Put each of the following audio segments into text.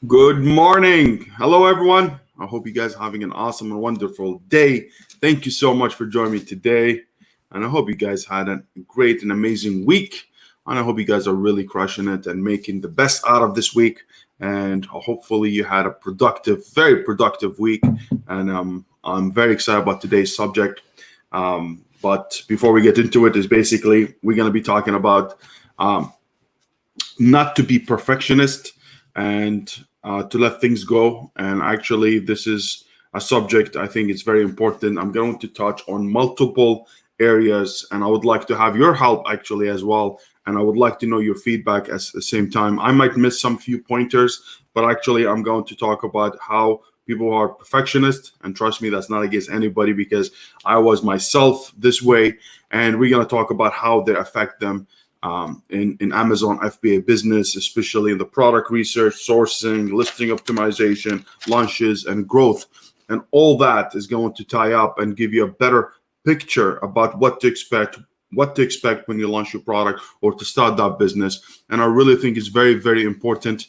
Good morning. Hello, everyone. I hope you guys are having an awesome and wonderful day. Thank you so much for joining me today. And I hope you guys had a great and amazing week. And I hope you guys are really crushing it and making the best out of this week. And hopefully, you had a productive, very productive week. And I'm very excited about today's subject. But before we get into it, is basically we're going to be talking about um, not to be perfectionist and to let things go. And actually, this is a subject I think is very important. I'm going to touch on multiple areas, and I would like to have your help actually as well. And I would like to know your feedback at the same time. I might miss some few pointers, but actually, I'm going to talk about how people are perfectionists. And trust me, that's not against anybody because I was myself this way. And we're going to talk about how they affect them in Amazon FBA business, especially in the product research, sourcing, listing optimization, launches, and growth. And all that is going to tie up and give you a better picture about what to expect when you launch your product or to start that business. And I really think it's very, very important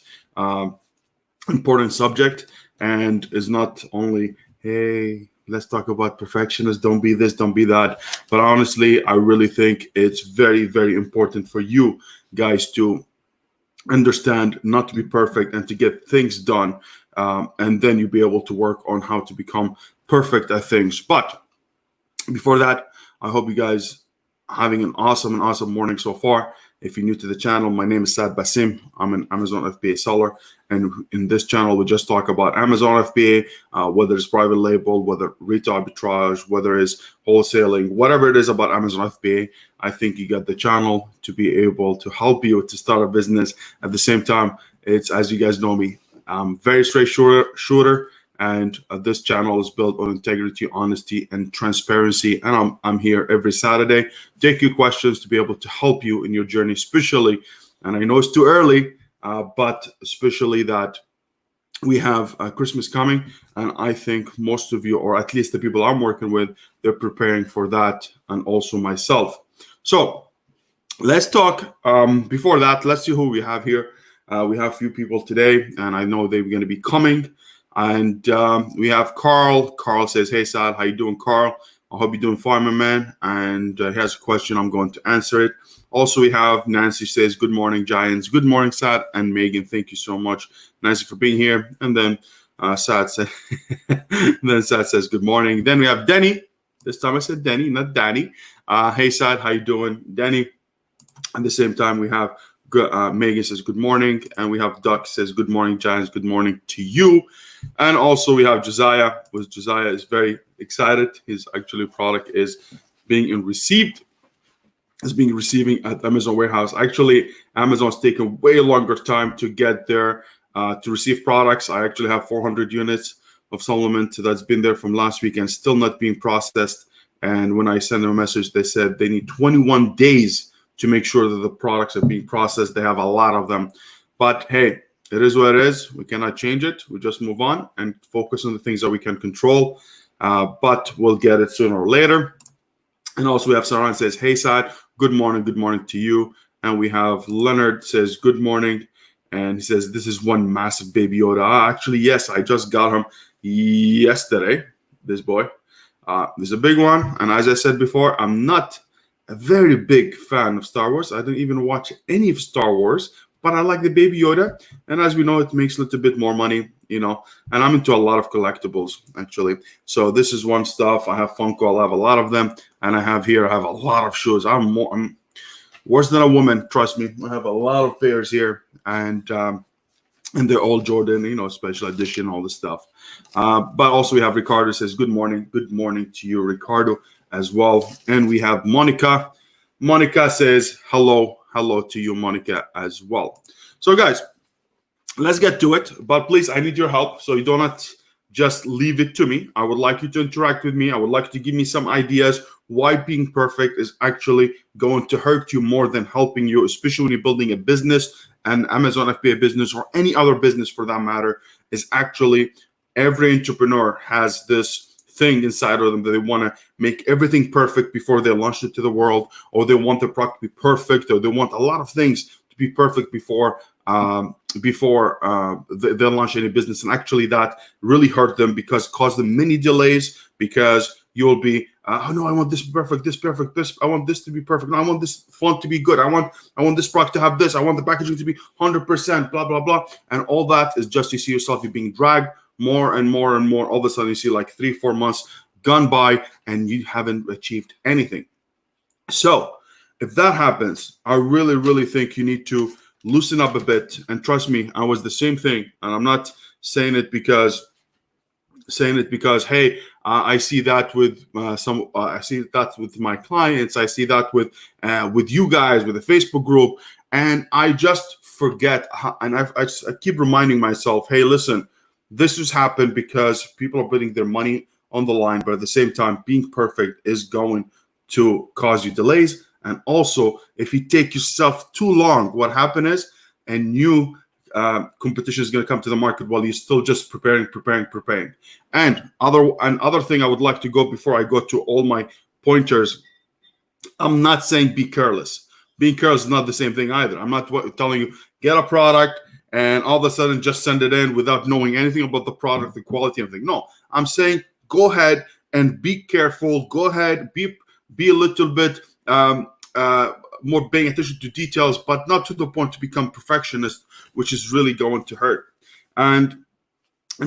subject, and is not only, hey, let's talk about perfectionists, don't be this, don't be that, but honestly, I really think it's very, very important for you guys to understand not to be perfect and to get things done, and then you'll be able to work on how to become perfect at things. But before that, I hope you guys are having an awesome morning so far. If you're new to the channel, my name is Saad Basim. I'm an Amazon FBA seller. And in this channel, we just talk about Amazon FBA, whether it's private label, whether retail arbitrage, whether it's wholesaling, whatever it is about Amazon FBA. I think you got the channel to be able to help you to start a business. At the same time, it's, as you guys know me, I'm very straight shooter. And this channel is built on integrity, honesty, and transparency. And I'm here every Saturday, take your questions to be able to help you in your journey, especially, and I know it's too early, but especially that we have Christmas coming. And I think most of you, or at least the people I'm working with, they're preparing for that, and also myself. So let's talk. Before that, let's see who we have here. We have a few people today, and I know they're going to be coming. And we have Carl. Carl says, hey, Saad, how you doing, Carl? I hope you're doing fine, my man. And he has a question. I'm going to answer it. Also, we have Nancy says, good morning, Giants. Good morning, Saad. And Megan, thank you so much, Nancy, for being here. And then Saad says, good morning. Then we have Denny. This time I said Denny, not Danny. Hey, Saad, how you doing, Denny? At the same time, we have Megan says good morning, and we have Duck says good morning, Giants. Good morning to you. And also we have Josiah. Josiah is very excited. His actually product is being receiving at Amazon warehouse. Actually, Amazon's taken way longer time to get there to receive products. I actually have 400 units of supplement that's been there from last week and still not being processed. And when I sent them a message, they said they need 21 days to make sure that the products are being processed. They have a lot of them. But hey, it is what it is. We cannot change it. We just move on and focus on the things that we can control. But we'll get it sooner or later. And also we have Saran says, hey, Saad, good morning to you. And we have Leonard says, good morning. And he says, this is one massive baby Yoda. Actually, yes, I just got him yesterday, this boy. This is a big one. And as I said before, I'm not a very big fan of Star Wars. I don't even watch any of Star Wars, but I like the Baby Yoda. And as we know, it makes a little bit more money, and I'm into a lot of collectibles, actually. So this is one stuff. I have Funko. I have a lot of them. And I have a lot of shoes. I'm worse than a woman, trust me. I have a lot of pairs here. And they're all Jordan, special edition, all this stuff. But also we have Ricardo says, good morning to you, Ricardo, as well. And we have Monica. Monica says hello to you, Monica, as well. So guys, let's get to it. But please, I need your help. So you do not just leave it to me. I would like you to interact with me. I would like you to give me some ideas why being perfect is actually going to hurt you more than helping you, especially when you're building a business, and Amazon FBA business or any other business for that matter. Is actually every entrepreneur has this thing inside of them that they want to make everything perfect before they launch it to the world, or they want the product to be perfect, or they want a lot of things to be perfect before they launch any business. And actually that really hurt them, because caused them many delays, because you'll be oh no, I want this perfect, this perfect, this, I want this to be perfect, I want this font to be good, I want this product to have this, I want the packaging to be 100%, blah blah blah. And all that is just, you see yourself, you're being dragged more and more and more. All of a sudden you see like 3-4 months gone by and you haven't achieved anything. So if that happens, I really think you need to loosen up a bit. And trust me, I was the same thing. And I'm not saying it because hey, I see that with I see that with my clients, I see that with you guys, with the Facebook group, and I just forget. And I keep reminding myself, hey, listen, this has happened because people are putting their money on the line, but at the same time, being perfect is going to cause you delays. And also, if you take yourself too long, what happens is a new competition is going to come to the market while you're still just preparing. And other thing I would like to go before I go to all my pointers, I'm not saying be careless. Being careless is not the same thing either. I'm not telling you get a product and all of a sudden just send it in without knowing anything about the product, the quality, anything. No, I'm saying go ahead and be careful. Go ahead, be a little bit more paying attention to details, but not to the point to become perfectionist, which is really going to hurt. And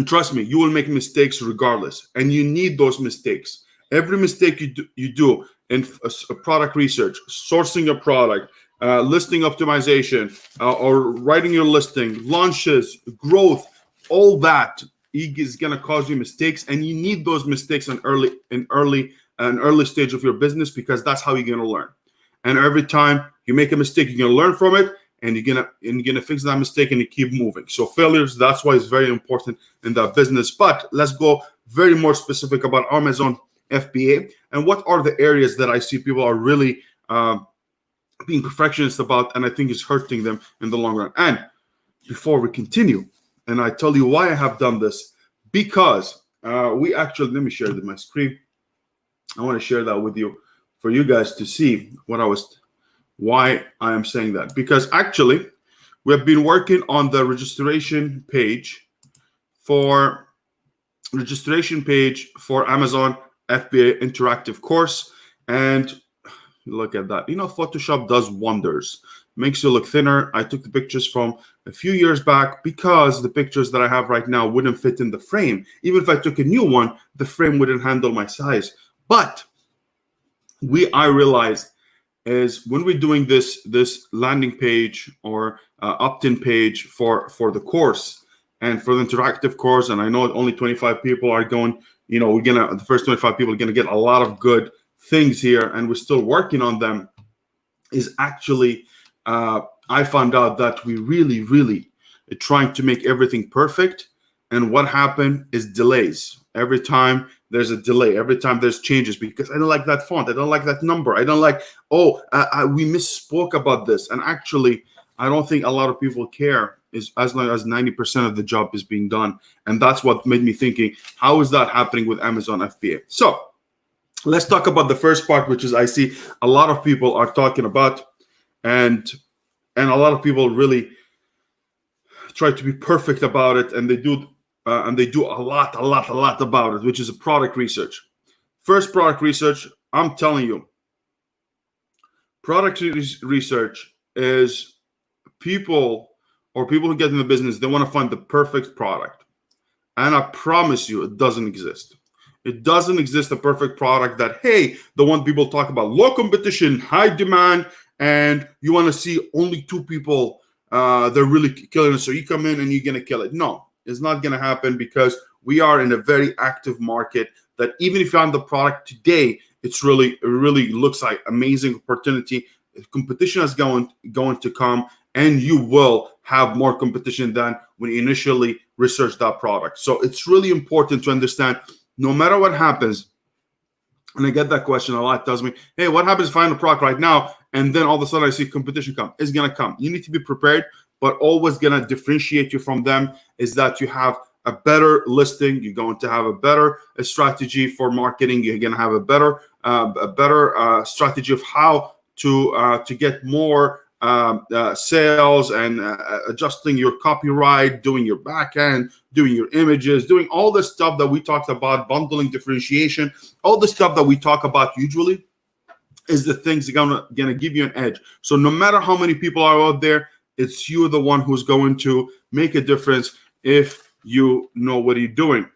trust me, you will make mistakes regardless, and you need those mistakes. Every mistake you do in product research, sourcing a product, listing optimization, or writing your listing, launches, growth, all that is going to cause you mistakes, and you need those mistakes in an early stage of your business, because that's how you're going to learn. And every time you make a mistake, you're going to learn from it, and you're gonna fix that mistake, and you keep moving. So failures, that's why it's very important in that business. But let's go very more specific about Amazon FBA and what are the areas that I see people are really being perfectionist about, and I think it's hurting them in the long run. And before we continue, and I tell you why I have done this, because we actually, let me share my screen. I want to share that with you for you guys to see why I am saying that. Because actually, we have been working on the registration page for Amazon FBA interactive course. And look at that. Photoshop does wonders. Makes you look thinner. I took the pictures from a few years back because the pictures that I have right now wouldn't fit in the frame. Even if I took a new one, the frame wouldn't handle my size. But I realized is when we're doing this landing page or opt-in page for the course and for the interactive course, and I know only 25 people are going, the first 25 people are gonna get a lot of good things here, and we're still working on them, is actually I found out that we really trying to make everything perfect, and what happened is delays. Every time there's a delay, every time there's changes, because I don't like that font, I don't like that number, I don't like, we misspoke about this. And actually, I don't think a lot of people care, is as long as 90% of the job is being done. And that's what made me thinking, how is that happening with Amazon FBA? So let's talk about the first part, which is I see a lot of people are talking about, and a lot of people really try to be perfect about it, and they do a lot about it, which is a product research. First, product research, I'm telling you, product research is people who get in the business, they want to find the perfect product. And I promise you, it doesn't exist. It doesn't exist a perfect product that, hey, the one people talk about, low competition, high demand, and you want to see only 2 people, they're really killing it, so you come in and you're going to kill it. No, it's not going to happen, because we are in a very active market that even if you find the product today, it really looks like amazing opportunity. Competition is going to come, and you will have more competition than when you initially research that product. So it's really important to understand, no matter what happens, and I get that question a lot, it tells me, hey, what happens if I find a product right now and then all of a sudden I see competition come? It's going to come. You need to be prepared, but always going to differentiate you from them is that you have a better listing. You're going to have a better strategy for marketing. You're going to have a better strategy of how to get more sales and adjusting your copyright, doing your back end, doing your images, doing all the stuff that we talked about, bundling, differentiation, all the stuff that we talk about usually is the things that are gonna give you an edge. So no matter how many people are out there, it's you the one who's going to make a difference if you know what you're doing.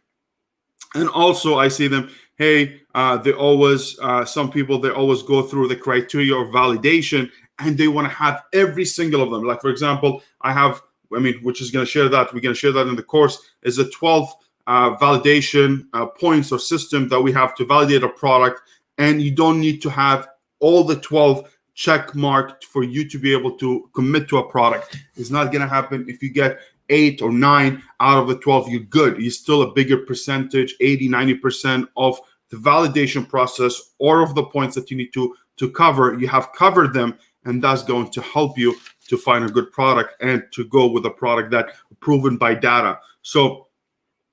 And also I see them, hey, they always, some people, they always go through the criteria of validation and they want to have every single of them. Like, for example, which is going to share that, we're going to share that in the course, is a 12 validation points or system that we have to validate a product. And you don't need to have all the 12 check marked for you to be able to commit to a product. It's not going to happen. If you get 8 or 9 out of the 12, you're good. You're still a bigger percentage, 80-90% of the validation process or of the points that you need to cover. You have covered them, and that's going to help you to find a good product and to go with a product that proven by data. So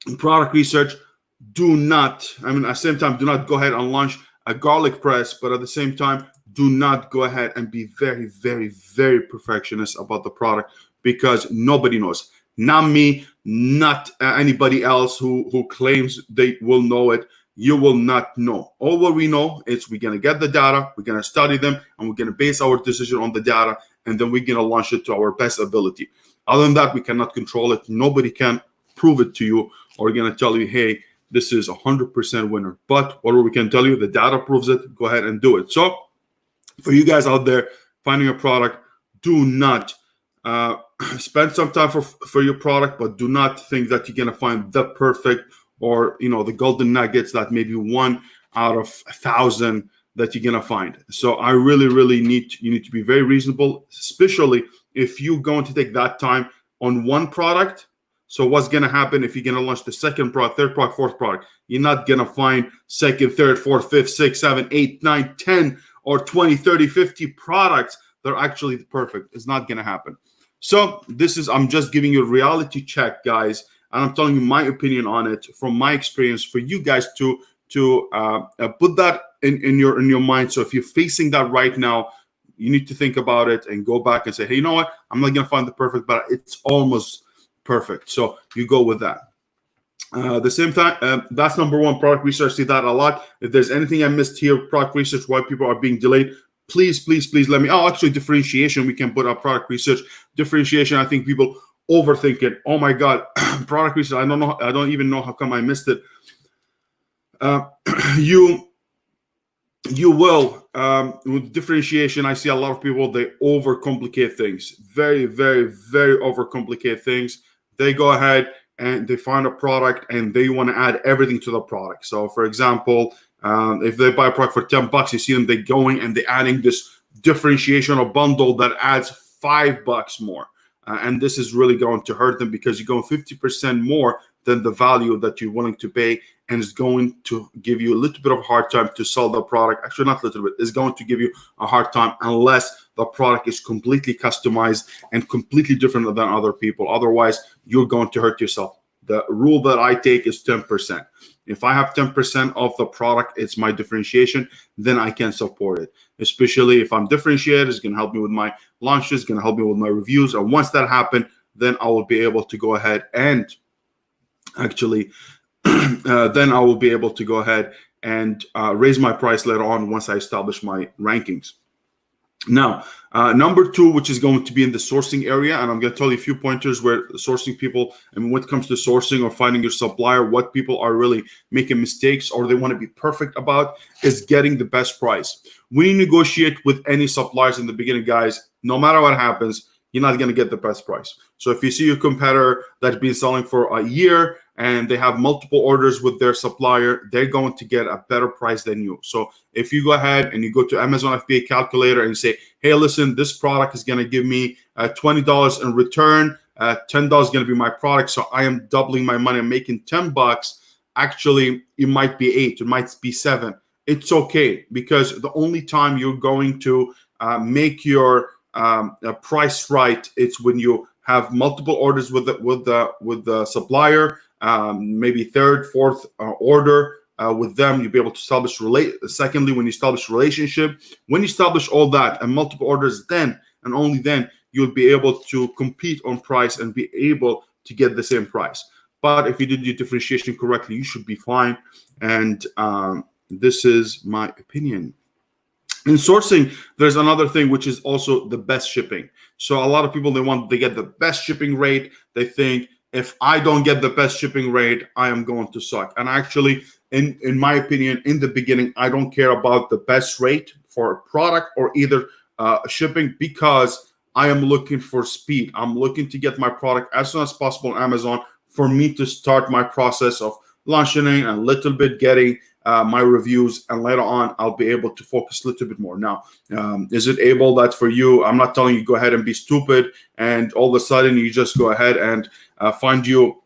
in product research, at the same time, do not go ahead and launch a garlic press, but at the same time, do not go ahead and be very, very, very perfectionist about the product, because nobody knows. Not me, not anybody else who claims they will know it. You will not know. All what we know is we're going to get the data, we're going to study them, and we're going to base our decision on the data, and then we're going to launch it to our best ability. Other than that, we cannot control it. Nobody can prove it to you or going to tell you, hey, this is 100% winner. But what we can tell you, the data proves it. Go ahead and do it. So for you guys out there finding a product, do not spend some time for your product, but do not think that you're going to find the perfect or the golden nuggets that maybe 1 out of 1,000 that you're going to find. So I really, really you need to be very reasonable, especially if you're going to take that time on one product. So what's going to happen if you're going to launch the second product, third product, fourth product? You're not going to find second, third, fourth, fifth, sixth, 7, 8, 9, 10, or 20, 30, 50 products that are actually perfect. It's not going to happen. So I'm just giving you a reality check, guys, and I'm telling you my opinion on it from my experience for you guys to put that in your mind. So if you're facing that right now, you need to think about it and go back and say, hey, you know what? I'm not going to find the perfect, but it's almost perfect. So you go with that. The same time, that's number one, product research. See that a lot. If there's anything I missed here, product research, why people are being delayed, please let me. Oh, actually, differentiation. We can put our product research. Differentiation, I think people overthink it. Oh my God, product research. I don't know. I don't even know how come I missed it. You will with differentiation. I see a lot of people, they overcomplicate things. Very, very, very overcomplicate things. They go ahead and they find a product and they want to add everything to the product. So for example, if they buy a product for $10, you see them, they going and they adding this differentiation or bundle that adds $5 more. And this is really going to hurt them because you're going 50% more than the value that you're willing to pay. And it's going to give you a little bit of a hard time to sell the product. Actually, not a little bit. It's going to give you a hard time unless the product is completely customized and completely different than other people. Otherwise, you're going to hurt yourself. The rule that I take is 10%. If I have 10% of the product, it's my differentiation, then I can support it. Especially if I'm differentiated, it's going to help me with my launches, going to help me with my reviews. And once that happens, then I will be able to go ahead and actually raise my price later on once I establish my rankings. Now, number two, which is going to be in the sourcing area, and I'm going to tell you a few pointers where sourcing people, and when it comes to sourcing or finding your supplier, what people are really making mistakes or they want to be perfect about is getting the best price. When you negotiate with any suppliers in the beginning, guys, no matter what happens, you're not going to get the best price. So if you see your competitor that's been selling for a year and they have multiple orders with their supplier, they're going to get a better price than you. So if you go ahead and you go to Amazon FBA calculator and you say, hey, listen, this product is going to give me $20 in return, $10 is going to be my product, so I am doubling my money, I'm making $10. Actually, it might be 8, it might be 7. It's okay, because the only time you're going to make your price right, it's when you have multiple orders with the supplier, maybe third, fourth order with them. You'll be able to establish Secondly, when you establish relationship, when you establish all that and multiple orders, then and only then you'll be able to compete on price and be able to get the same price. But if you did your differentiation correctly, you should be fine. And this is my opinion. In sourcing, there's another thing, which is also the best shipping. So a lot of people, they get the best shipping rate. They think, if I don't get the best shipping rate, I am going to suck. And actually, in my opinion, in the beginning, I don't care about the best rate for a product or either shipping, because I am looking for speed. I'm looking to get my product as soon as possible on Amazon for me to start my process of launching and a little bit getting my reviews, and later on I'll be able to focus a little bit more. Now, is it able that for you? I'm not telling you go ahead and be stupid and all of a sudden you just go ahead and find you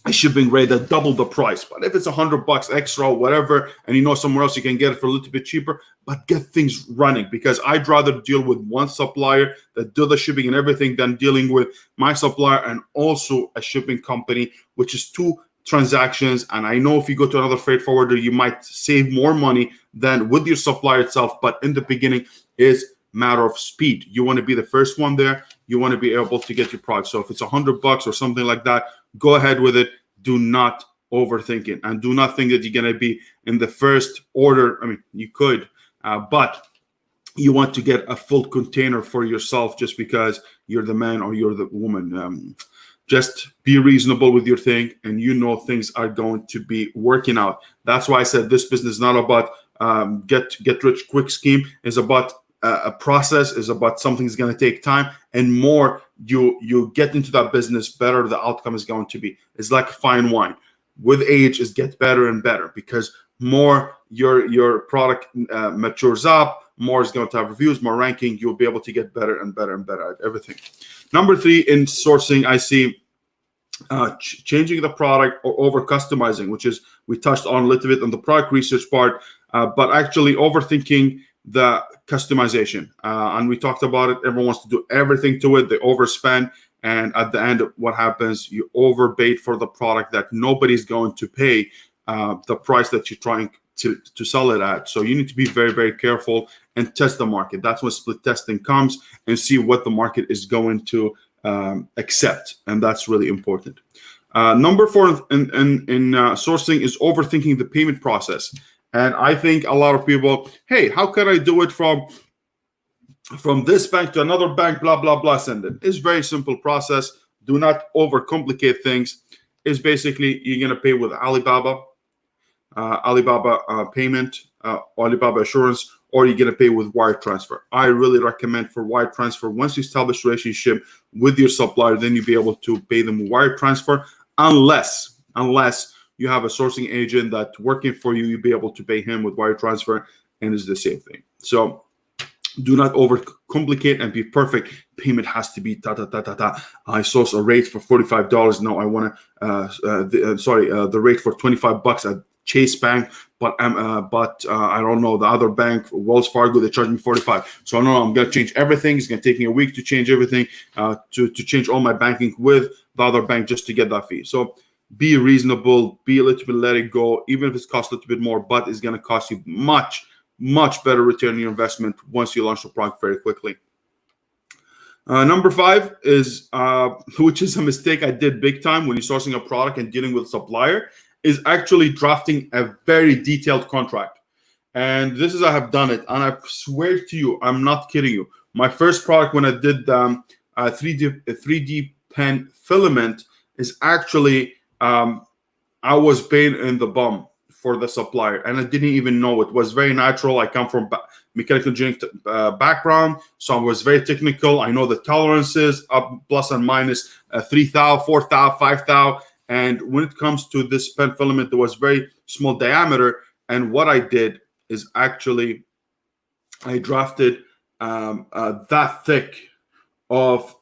a shipping rate that double the price. But if it's $100 extra or whatever, and you know somewhere else you can get it for a little bit cheaper, but get things running, because I'd rather deal with one supplier that do the shipping and everything than dealing with my supplier and also a shipping company, which is two transactions. And I know if you go to another freight forwarder, you might save more money than with your supplier itself. But in the beginning, is matter of speed. You want to be the first one there. You want to be able to get your product. So if it's $100 or something like that, go ahead with it. Do not overthink it, and do not think that you're going to be in the first order. I mean, you could, but you want to get a full container for yourself just because you're the man or you're the woman. Just be reasonable with your thing, and you know things are going to be working out. That's why I said this business is not about get rich quick scheme. It's about a process, is about something that's going to take time, and more you get into that business, better the outcome is going to be. It's like fine wine. With age, it gets better and better, because more your product matures up, more is going to have reviews, more ranking. You'll be able to get better and better and better at everything. Number 3 in sourcing, I see changing the product or over customizing, which is we touched on a little bit on the product research part, but actually overthinking the customization. And we talked about it. Everyone wants to do everything to it. They overspend. And at the end, what happens? You overbait for the product that nobody's going to pay the price that you're trying to sell it at. So you need to be very, very careful and test the market. That's when split testing comes, and see what the market is going to accept. And that's really important. Number 4 in sourcing is overthinking the payment process. And I think a lot of people, hey, how can I do it from this bank to another bank, blah, blah, blah, send it. It's very simple process. Do not overcomplicate things. It's basically you're going to pay with Alibaba payment, Alibaba assurance, or you're going to pay with wire transfer. I really recommend for wire transfer. Once you establish a relationship with your supplier, then you'll be able to pay them wire transfer, unless you have a sourcing agent that's working for you, you'll be able to pay him with wire transfer, and it's the same thing. So do not overcomplicate and be perfect. Payment has to be I source a rate for $45. No, I want to the rate for $25 at Chase Bank, but I don't know, the other bank, Wells Fargo, they charge me $45. So I know I'm going to change everything. It's going to take me a week to change everything, to change all my banking with the other bank just to get that fee. So be reasonable, be a little bit, let it go, even if it's cost a little bit more, but it's going to cost you much better return on your investment once you launch the product very quickly. Number 5 is, which is a mistake I did big time when you're sourcing a product and dealing with a supplier, is actually drafting a very detailed contract. And this is, I have done it, and I swear to you, I'm not kidding you. My first product, when I did 3D pen filament, is actually I was pain in the bum for the supplier, and I didn't even know it. Was very natural. I come from mechanical engineering background, so I was very technical. I know the tolerances, up plus and minus 3 thou, 4 thou, 5 thou. And when it comes to this pen filament, there was very small diameter. And what I did is actually I drafted that thick of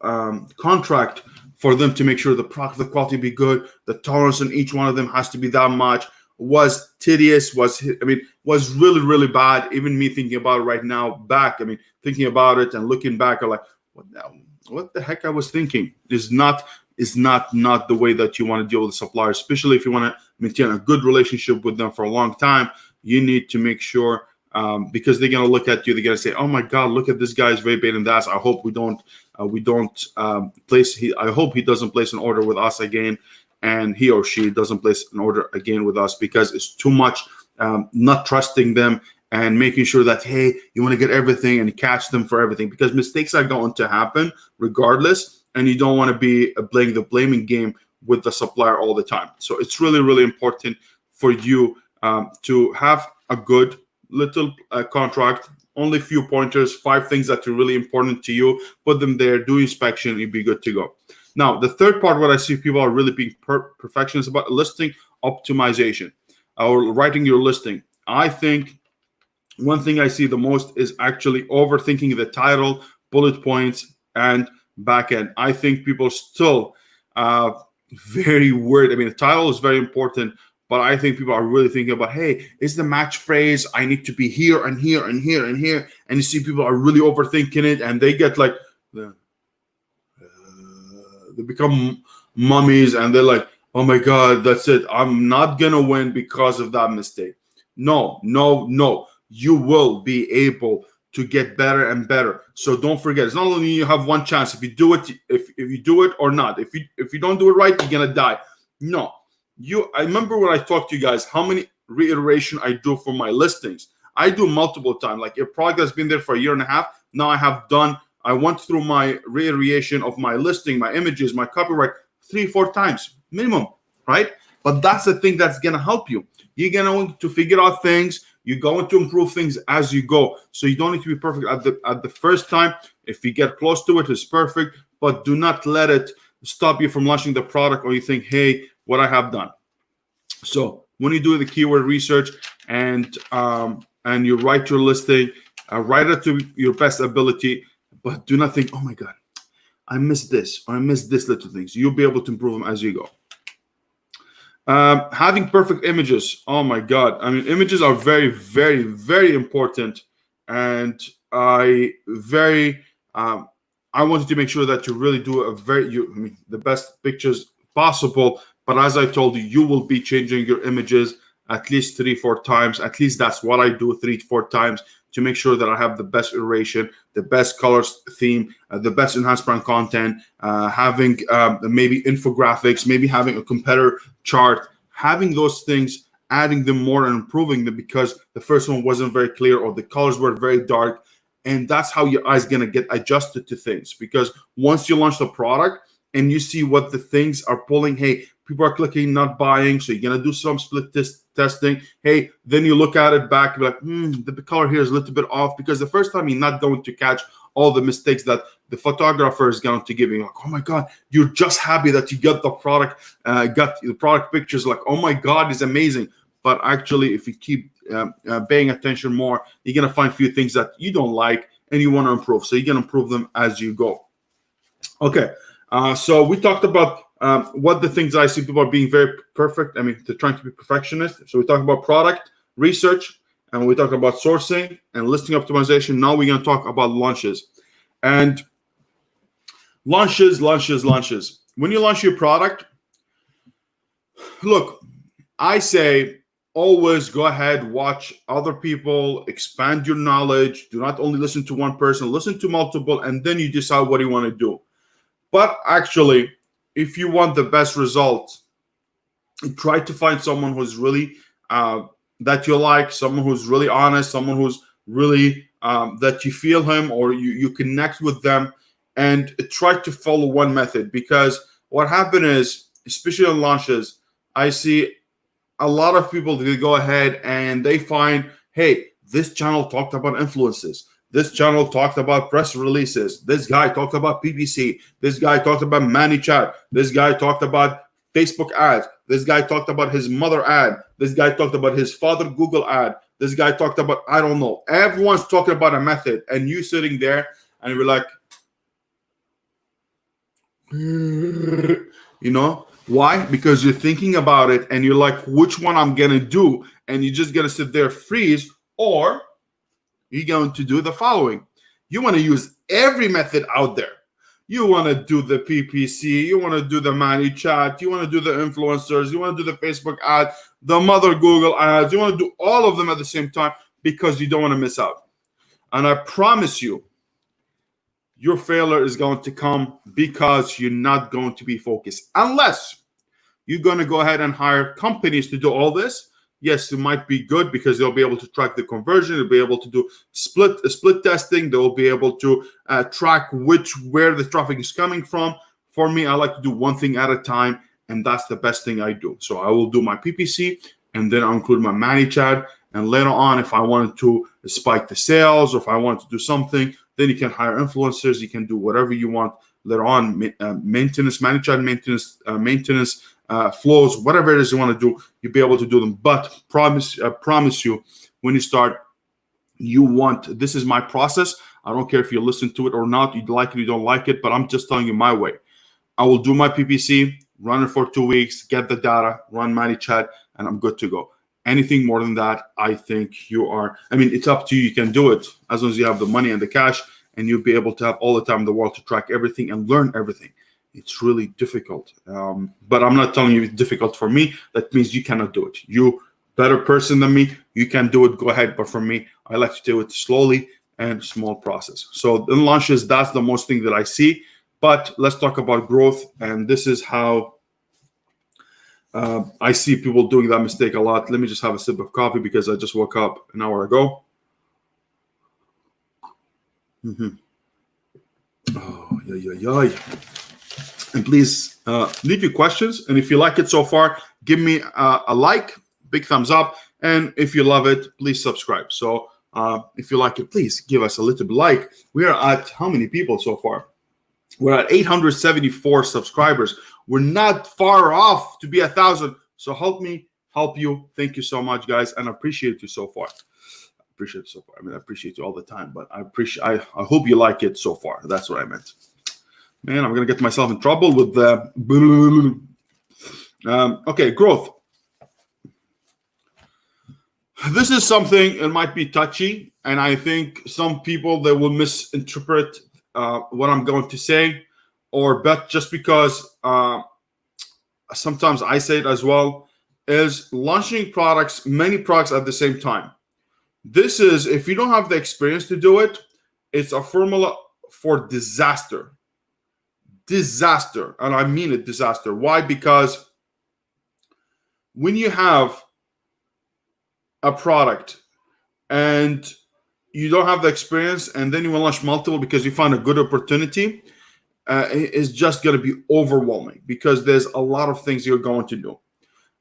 contract for them to make sure the product, the quality be good. The tolerance in each one of them has to be that much. Was tedious, was really, really bad. Even me thinking about it right now, thinking about it and looking back, I'm like, what the heck I was thinking is not the way that you want to deal with a supplier, especially if you want to maintain a good relationship with them for a long time. You need to make sure because they're gonna look at you. They're gonna say, "Oh my God, look at this guy's Rebate and that's. I hope we don't place. I hope he doesn't place an order with us again, and he or she doesn't place an order again with us because it's too much not trusting them and making sure that, hey, you want to get everything and catch them for everything, because mistakes are going to happen regardless, and you don't want to be playing the blaming game with the supplier all the time. So it's really, really important for you to have a good little contract, only a few pointers, 5 things that are really important to you, put them there, do inspection, you'll be good to go. Now, the third part, what I see people are really being perfectionists about, listing optimization or writing your listing. I think one thing I see the most is actually overthinking the title, bullet points, and back end. I think people still very weird. I mean, the title is very important, but I think people are really thinking about, hey, is the match phrase, I need to be here and here and here and here. And you see people are really overthinking it, and they get like, they become mummies, and they're like, oh my God, that's it. I'm not going to win because of that mistake. No. You will be able to get better and better. So don't forget, it's not only you have one chance. If you do it, if you do it or not, if you don't do it right, you're gonna die. No, I remember when I talked to you guys how many reiteration I do for my listings. I do multiple times. Like a product that's been there for a year and a half. Now I went through my reiteration of my listing, my images, my copyright 3-4 times minimum, right? But that's the thing that's gonna help you. You're going to figure out things. You're going to improve things as you go. So you don't need to be perfect at the first time. If you get close to it, it's perfect. But do not let it stop you from launching the product, or you think, hey, what I have done. So when you do the keyword research and you write your listing, write it to your best ability. But do not think, oh my God, I missed this, or I missed this little things. You'll be able to improve them as you go. Having perfect images. Oh my God. I mean, images are very, very, very important. And I wanted to make sure that you really do the best pictures possible. But as I told you, you will be changing your images at least 3-4 times. At least that's what I do, 3-4 times, to make sure that I have the best iteration, the best colors theme, the best enhanced brand content, having maybe infographics, maybe having a competitor chart, having those things, adding them more and improving them because the first one wasn't very clear or the colors were very dark. And that's how your eyes going to get adjusted to things. Because once you launch the product and you see what the things are pulling, hey, people are clicking, not buying, so you're going to do some split testing. Hey, then you look at it back, you're like, the color here is a little bit off, because the first time you're not going to catch all the mistakes that the photographer is going to give you. Like, oh my God, you're just happy that you got the product, got the product pictures. Like, oh my God, it's amazing. But actually, if you keep paying attention more, you're going to find a few things that you don't like and you want to improve. So you're going to improve them as you go. Okay, so we talked about what the things I see people are being very perfect. I mean, they're trying to be perfectionist. So we talk about product research, and we talk about sourcing and listing optimization. Now we're going to talk about launches. And launches. When you launch your product, look, I say always go ahead, watch other people, expand your knowledge. Do not only listen to one person, listen to multiple, and then you decide what you want to do. But actually, if you want the best results, try to find someone who's really that you like, someone who's really honest, someone who's really that you feel him or you connect with them, and try to follow one method. Because what happened is, especially on launches, I see a lot of people, they go ahead and they find, hey, this channel talked about influences. This channel talked about press releases. This guy talked about PPC. This guy talked about Manychat. This guy talked about Facebook ads. This guy talked about his mother ad. This guy talked about his father Google ad. This guy talked about, I don't know. Everyone's talking about a method, and you sitting there and you're like, you know, why? Because you're thinking about it and you're like, which one I'm going to do? And you're just going to sit there, freeze, or you're going to do the following. You want to use every method out there. You want to do the PPC. You want to do the Manychat. You want to do the influencers. You want to do the Facebook ad, the mother Google ads. You want to do all of them at the same time, because you don't want to miss out. And I promise you, your failure is going to come because you're not going to be focused. Unless you're going to go ahead and hire companies to do all this. Yes, it might be good because they'll be able to track the conversion. They'll be able to do split testing. They'll be able to track where the traffic is coming from. For me, I like to do one thing at a time, and that's the best thing I do. So I will do my PPC, and then I'll include my Manychat. And later on, if I wanted to spike the sales, or if I wanted to do something, then you can hire influencers. You can do whatever you want later on. Maintenance, Manychat maintenance flows, whatever it is you want to do, you'll be able to do them. But I promise you, when you start, this is my process. I don't care if you listen to it or not. You like it, you don't like it, but I'm just telling you my way. I will do my PPC, run it for 2 weeks, get the data, run Manychat, and I'm good to go. Anything more than that, I think it's up to you. You can do it as long as you have the money and the cash, and you'll be able to have all the time in the world to track everything and learn everything. It's really difficult. But I'm not telling you it's difficult for me. That means you cannot do it. You better person than me, you can do it, go ahead. But for me, I like to do it slowly and small process. So in launches, that's the most thing that I see. But let's talk about growth. And this is how I see people doing that mistake a lot. Let me just have a sip of coffee because I just woke up an hour ago. Oh, yeah. And please leave your questions. And if you like it so far, give me a like, big thumbs up. And if you love it, please subscribe. So if you like it, please give us a little bit like. We are at how many people so far? We're at 874 subscribers. We're not far off to be 1,000. So help me help you. Thank you so much, guys. And I appreciate you so far. I appreciate you all the time, but I hope you like it so far. That's what I meant. Man, I'm going to get myself in trouble with the... Okay, growth. This is something, it might be touchy, and I think some people, they will misinterpret what I'm going to say, but just because sometimes I say it as well, is launching many products at the same time. This is, if you don't have the experience to do it, it's a formula for disaster. Disaster, and I mean it, disaster. Why? Because when you have a product and you don't have the experience, and then you will launch multiple because you find a good opportunity, it's just going to be overwhelming because there's a lot of things you're going to do,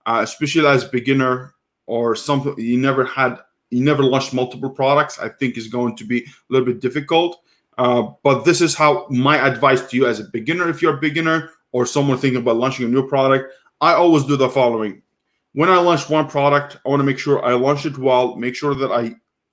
especially as a beginner or something you never launched multiple products. I think is going to be a little bit difficult. But this is how my advice to you as a beginner, if you're a beginner or someone thinking about launching a new product, I always do the following. When I launch one product, I want to make sure I launch it well, make sure that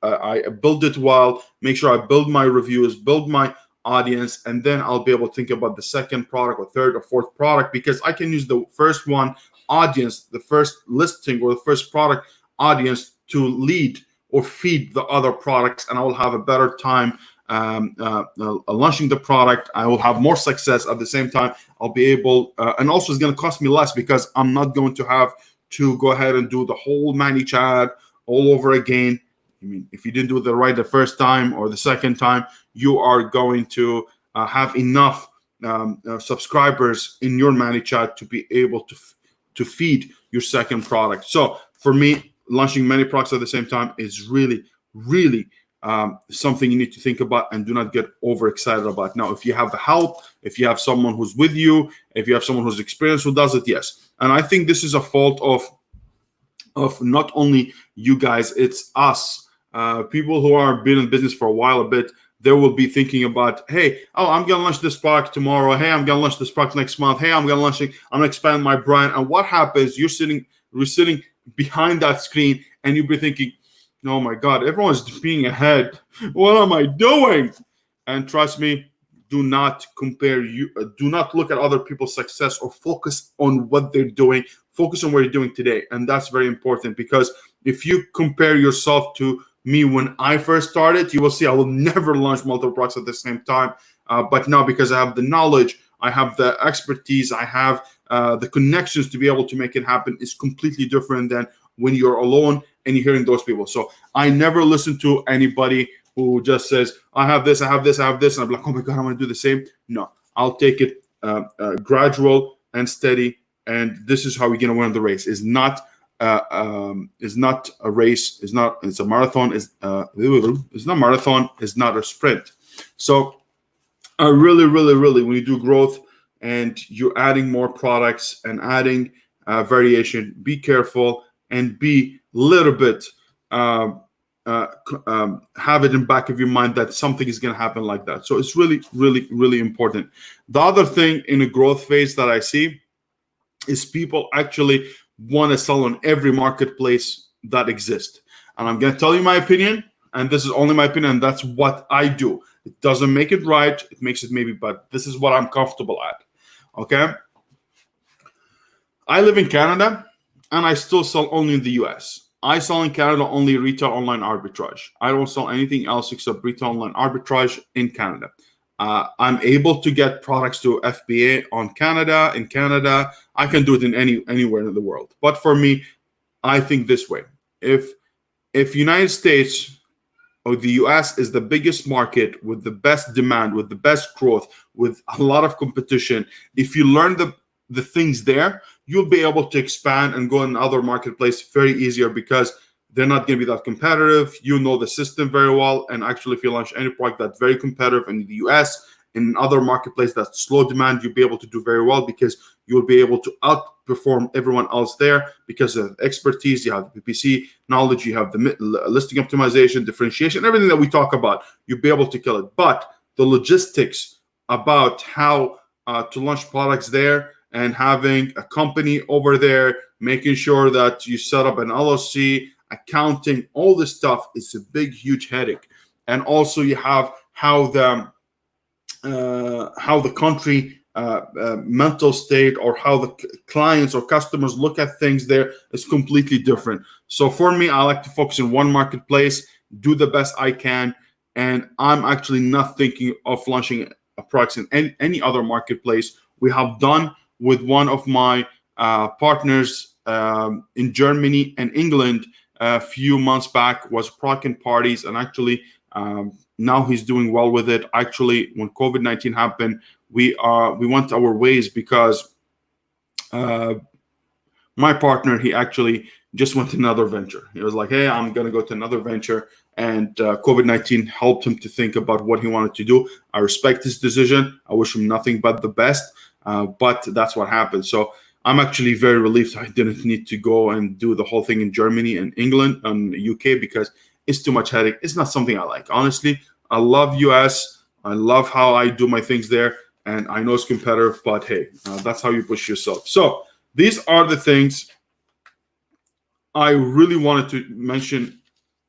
I build it well, make sure I build my reviews, build my audience, and then I'll be able to think about the second product or third or fourth product, because I can use the first one audience, the first listing or the first product audience to lead or feed the other products, and I will have a better time launching the product. I will have more success. At the same time, I'll be able, and also it's going to cost me less because I'm not going to have to go ahead and do the whole Manychat all over again. I mean, if you didn't do it right the first time or the second time, you are going to have enough subscribers in your Manychat to be able to feed your second product. So for me, launching many products at the same time is really, really something you need to think about and do not get overexcited about. Now, if you have the help, if you have someone who's with you, if you have someone who's experienced who does it, yes. And I think this is a fault of not only you guys, it's us. People who are been in business for a while a bit, they will be thinking about, hey, I'm going to launch this product tomorrow. Hey, I'm going to launch this product next month. Hey, I'm going to expand my brand. And what happens? We're sitting behind that screen and you'll be thinking, oh my God, everyone's being ahead. What am I doing? And trust me, do not compare do not look at other people's success or focus on what they're doing. Focus on what you're doing today. And that's very important, because if you compare yourself to me when I first started, you will see I will never launch multiple products at the same time. But now, because I have the knowledge, I have the expertise, I have the connections to be able to make it happen, is completely different than when you're alone and you're hearing those people. So I never listen to anybody who just says, I have this, I have this, I have this, and I'm like, oh my God, I want to do the same. No, I'll take it gradual and steady, and this is how we're gonna win the race. Is not a race. It's a marathon. It's not marathon. It's not a sprint. So I really, when you do growth and you're adding more products and adding variation, be careful and be a little bit have it in back of your mind that something is going to happen like that. So it's really important. The other thing in a growth phase that I see is people actually want to sell on every marketplace that exists. And I'm going to tell you my opinion, and this is only my opinion, and that's what I do. It doesn't make it right. It makes it maybe, but this is what I'm comfortable at. Okay? I live in Canada, and I still sell only in the US. I sell in Canada only retail online arbitrage. I don't sell anything else except retail online arbitrage in Canada. I'm able to get products to FBA in Canada. I can do it in anywhere in the world. But for me, I think this way. If United States or the US is the biggest market with the best demand, with the best growth, with a lot of competition, if you learn the things there, you'll be able to expand and go in other marketplace very easier because they're not going to be that competitive. You know the system very well. And actually, if you launch any product that's very competitive in the US, in other marketplace that's slow demand, you'll be able to do very well because you'll be able to outperform everyone else there because of expertise. You have the PPC knowledge, you have the listing optimization, differentiation, everything that we talk about. You'll be able to kill it. But the logistics about how to launch products there and having a company over there, making sure that you set up an LLC, accounting, all this stuff is a big, huge headache. And also you have how the country mental state or how the clients or customers look at things there is completely different. So for me, I like to focus in one marketplace, do the best I can, and I'm actually not thinking of launching products in any other marketplace. We have done with one of my partners in Germany and England a few months back was product and parties, and actually now he's doing well with it. Actually, when COVID-19 happened, we went our ways because my partner, he actually just went to another venture. He was like, hey, I'm going to go to another venture. And COVID-19 helped him to think about what he wanted to do. I respect his decision. I wish him nothing but the best. But that's what happened. So I'm actually very relieved I didn't need to go and do the whole thing in Germany and England and UK because it's too much headache. It's not something I like. Honestly, I love US. I love how I do my things there. And I know it's competitive, but hey, that's how you push yourself. So these are the things I really wanted to mention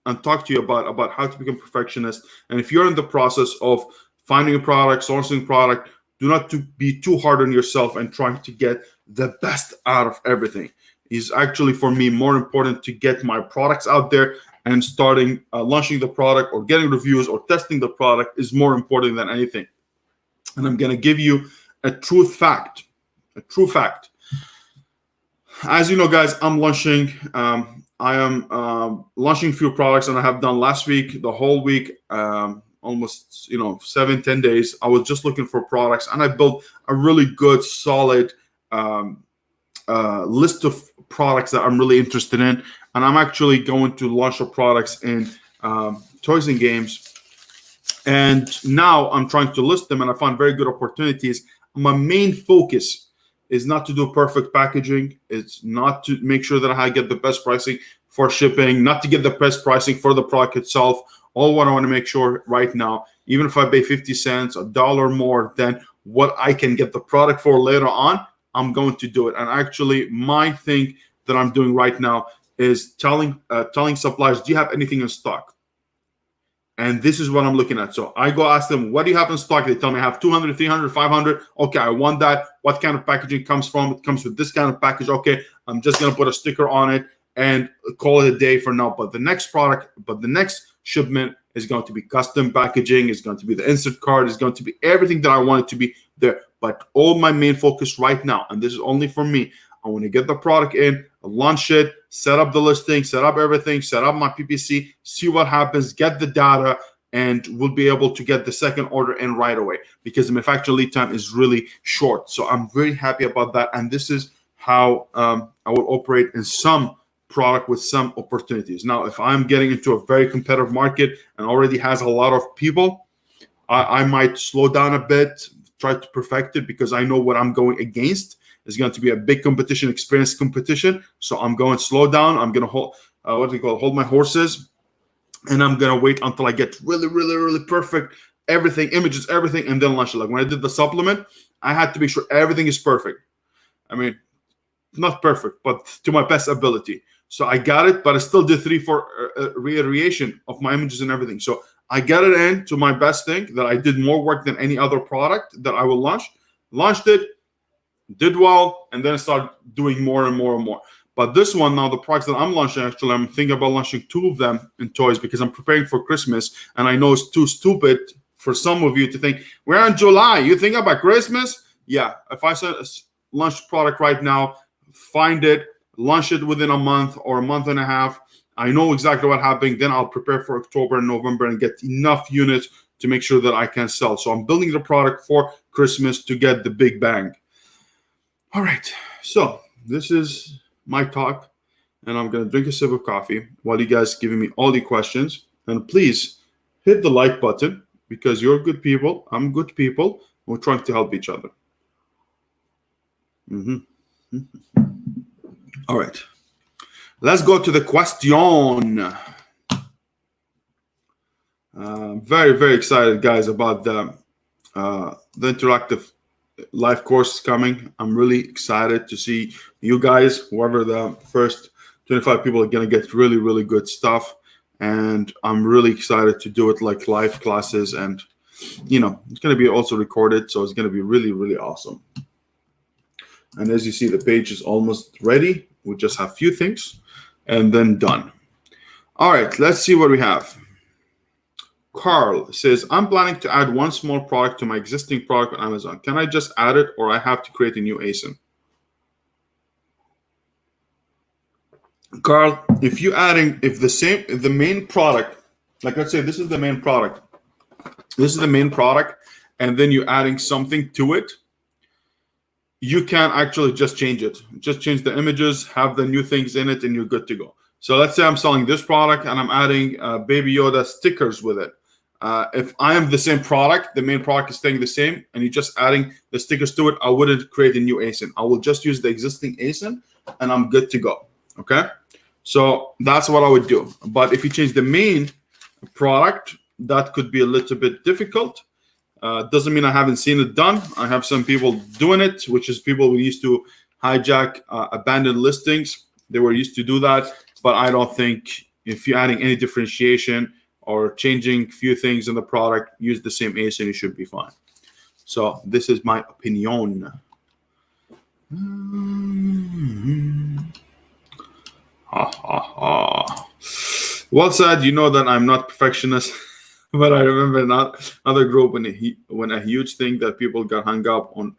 and talk to you about how to become perfectionist. And if you're in the process of finding a product, sourcing product, do not be too hard on yourself and trying to get the best out of everything. It's actually, for me, more important to get my products out there and starting launching the product or getting reviews or testing the product is more important than anything. And I'm going to give you a true fact. As you know, guys, I'm launching. I am launching a few products, and I have done last week, the whole week, almost 7-10 days. I was just looking for products, and I built a really good, solid list of products that I'm really interested in. And I'm actually going to launch the products in toys and games. And now I'm trying to list them, and I found very good opportunities. My main focus is not to do perfect packaging. It's not to make sure that I get the best pricing for shipping, not to get the best pricing for the product itself. All what I want to make sure right now, even if I pay 50 cents, $1 more than what I can get the product for later on, I'm going to do it. And actually, my thing that I'm doing right now is telling suppliers, do you have anything in stock? And this is what I'm looking at. So I go ask them, what do you have in stock? They tell me I have 200, 300, 500. Okay, I want that. What kind of packaging comes from? It comes with this kind of package. Okay, I'm just going to put a sticker on it and call it a day for now. But the next shipment is going to be custom packaging. It's going to be the insert card. It's going to be everything that I want it to be there. But all my main focus right now, and this is only for me, I want to get the product in, launch it, set up the listing, set up everything, set up my PPC, see what happens, get the data, and we'll be able to get the second order in right away because the manufacturer lead time is really short. So I'm very happy about that. And this is how I will operate in some product with some opportunities. Now, if I'm getting into a very competitive market and already has a lot of people, I might slow down a bit, try to perfect it because I know what I'm going against is going to be a big competition, experienced competition. So I'm going to slow down. I'm going to hold my horses. And I'm going to wait until I get really, really, really perfect, everything, images, everything, and then launch it. Like when I did the supplement, I had to make sure everything is perfect. I mean, not perfect, but to my best ability. So I got it, but I still did 3-4 reiteration of my images and everything. So I got it in to my best thing that I did more work than any other product that I will launch. Launched it, did well, and then I started doing more and more and more. But this one now, the products that I'm launching, actually, I'm thinking about launching 2 of them in toys because I'm preparing for Christmas. And I know it's too stupid for some of you to think, we're in July, you think about Christmas? Yeah, if I launch a product right now, find it, launch it within a month or a month and a half, I know exactly what happened. Then I'll prepare for October and November and get enough units to make sure that I can sell. So I'm building the product for Christmas to get the big bang. All right, so this is my talk, and I'm going to drink a sip of coffee while you guys giving me all the questions. And please hit the like button because you're good people. I'm good people. We're trying to help each other. All right. Let's go to the question. Very, very excited, guys, about the interactive live course coming. I'm really excited to see you guys, whoever the first 25 people are going to get really, really good stuff. And I'm really excited to do it like live classes. And, you know, it's going to be also recorded. So it's going to be really, really awesome. And as you see, the page is almost ready. We just have a few things and then done. All right, let's see what we have. Carl says, I'm planning to add one small product to my existing product on Amazon. Can I just add it or I have to create a new ASIN? Carl, if the main product, like let's say this is the main product, and then you're adding something to it, you can actually just change it. Just change the images, have the new things in it, and you're good to go. So let's say I'm selling this product and I'm adding Baby Yoda stickers with it. If I am the same product, the main product is staying the same, and you're just adding the stickers to it, I wouldn't create a new ASIN. I will just use the existing ASIN, and I'm good to go. Okay? So that's what I would do. But if you change the main product, that could be a little bit difficult. Doesn't mean I haven't seen it done. I have some people doing it, which is people who used to hijack abandoned listings. They were used to do that. But I don't think if you're adding any differentiation or changing a few things in the product, use the same ASIN, you should be fine. So this is my opinion. Well said. You know that I'm not perfectionist, but I remember another group when a huge thing that people got hung up on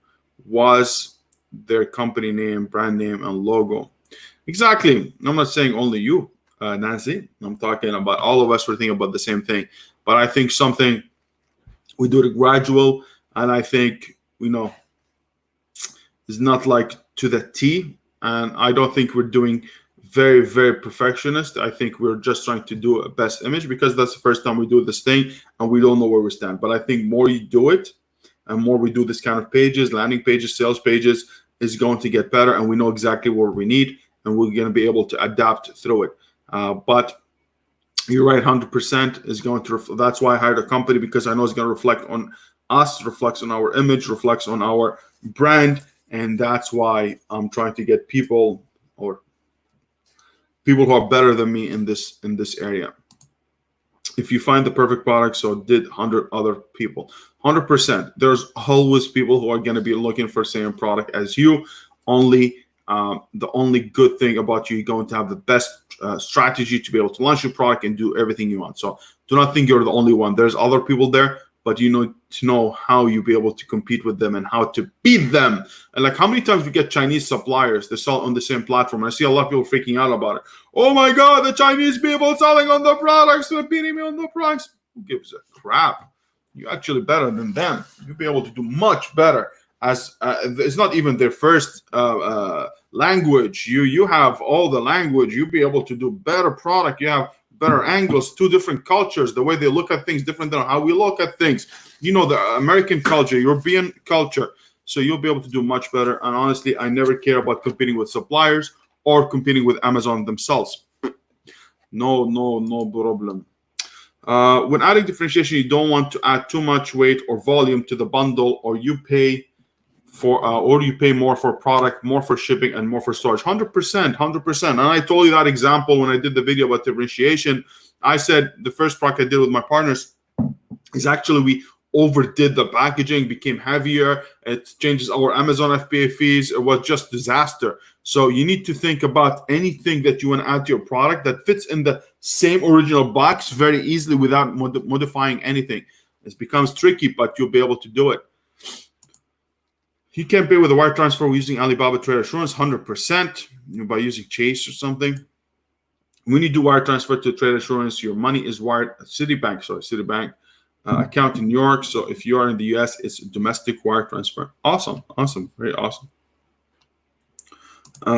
was their company name, brand name, and logo. Exactly. I'm not saying only you, Nancy. I'm talking about all of us. We're thinking about the same thing. But I think we do it gradual, and I think, it's not like to the T. And I don't think we're doing very, very perfectionist. I think we're just trying to do a best image because that's the first time we do this thing and we don't know where we stand. But I think more you do it and more we do this kind of pages, landing pages, sales pages, is going to get better, and we know exactly what we need, and we're going to be able to adapt through it. But you're right, 100% is going to. That's why I hired a company, because I know it's going to reflect on us, reflects on our image, reflects on our brand, and that's why I'm trying to get people who are better than me in this area. If you find the perfect product, so did 100 other people. 100%. There's always people who are going to be looking for the same product as you. The only good thing about you, you're going to have the best strategy to be able to launch your product and do everything you want. So do not think you're the only one. There's other people there, but you know to know how you be able to compete with them and how to beat them. And like how many times we get Chinese suppliers that sell on the same platform. I see a lot of people freaking out about it. Oh my God, the Chinese people selling on the products, they're beating me on the price. Who gives a crap? You're actually better than them. You'll be able to do much better. As it's not even their first language. You have all the language. You'll be able to do better product. You have better angles. Two different cultures. The way they look at things different than how we look at things. You know, the American culture, European culture. So you'll be able to do much better. And honestly, I never care about competing with suppliers or competing with Amazon themselves. No problem. When adding differentiation, you don't want to add too much weight or volume to the bundle, or you pay more for product, more for shipping, and more for storage. 100%. And I told you that example when I did the video about differentiation. I said the first product I did with my partners is actually we overdid the packaging, became heavier. It changes our Amazon FBA fees. It was just disaster. So you need to think about anything that you want to add to your product that fits in the same original box very easily without modifying anything. It becomes tricky, but you'll be able to do it. You can pay with a wire transfer using Alibaba Trade Assurance, 100%, by using Chase or something. When you do wire transfer to Trade Assurance, your money is wired at Citibank account in New York. So if you are in the US, it's a domestic wire transfer. Awesome, very awesome.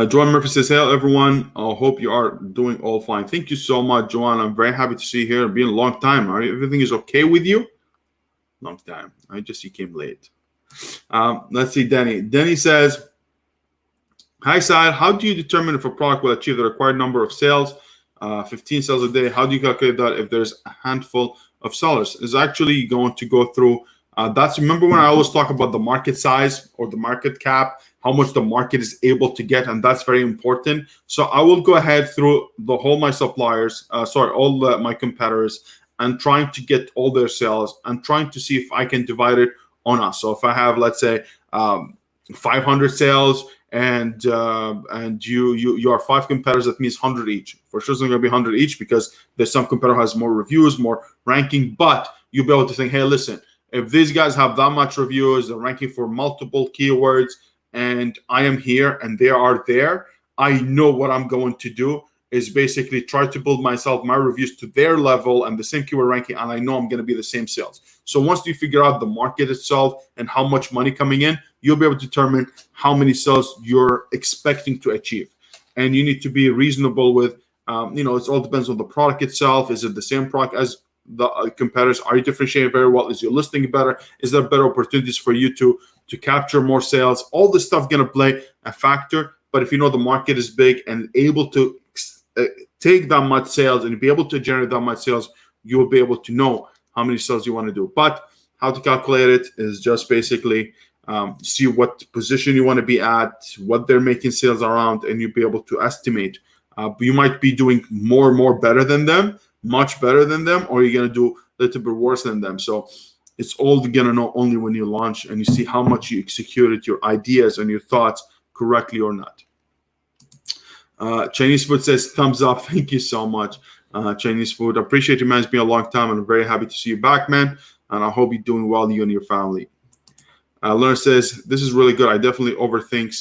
Joanne Murphy says, "Hello everyone. I hope you are doing all fine." Thank you so much, Joanne. I'm very happy to see you here. It's been a long time. Everything is okay with you? Long time. You came late. Let's see, Denny. Denny says, "Hi, Saad. How do you determine if a product will achieve the required number of sales, 15 sales a day? How do you calculate that if there's a handful of sellers?" Is actually going to go through. Remember when I always talk about the market size or the market cap, how much the market is able to get, and that's very important. So I will go ahead through my suppliers, my competitors, and trying to get all their sales and trying to see if I can divide it on us. So if I have, let's say, 500 sales and you are 5 competitors, that means 100 each. For sure, it's not going to be 100 each because there's some competitor has more reviews, more ranking. But you'll be able to think, hey, listen, if these guys have that much reviews, they're ranking for multiple keywords, and I am here and they are there, I know what I'm going to do is basically try to build my reviews to their level and the same keyword ranking, and I know I'm going to be the same sales. So once you figure out the market itself and how much money coming in, you'll be able to determine how many sales you're expecting to achieve. And you need to be reasonable with, it all depends on the product itself. Is it the same product as the competitors? Are you differentiating very well? Is your listing better? Is there better opportunities for you to capture more sales? All this stuff going to play a factor. But if you know the market is big and able to take that much sales and be able to generate that much sales, you will be able to know how many sales you want to do. But how to calculate it is just basically see what position you want to be at, what they're making sales around, and you'll be able to estimate. You might be doing more better than them, much better than them, or you're going to do a little bit worse than them. So it's all going to know only when you launch and you see how much you executed your ideas and your thoughts correctly or not. Chinese Food says, thumbs up. Thank you so much, Chinese Food. I appreciate you, man. It's been a long time, and I'm very happy to see you back, man. And I hope you're doing well, you and your family. Leonard says, this is really good. I definitely overthink.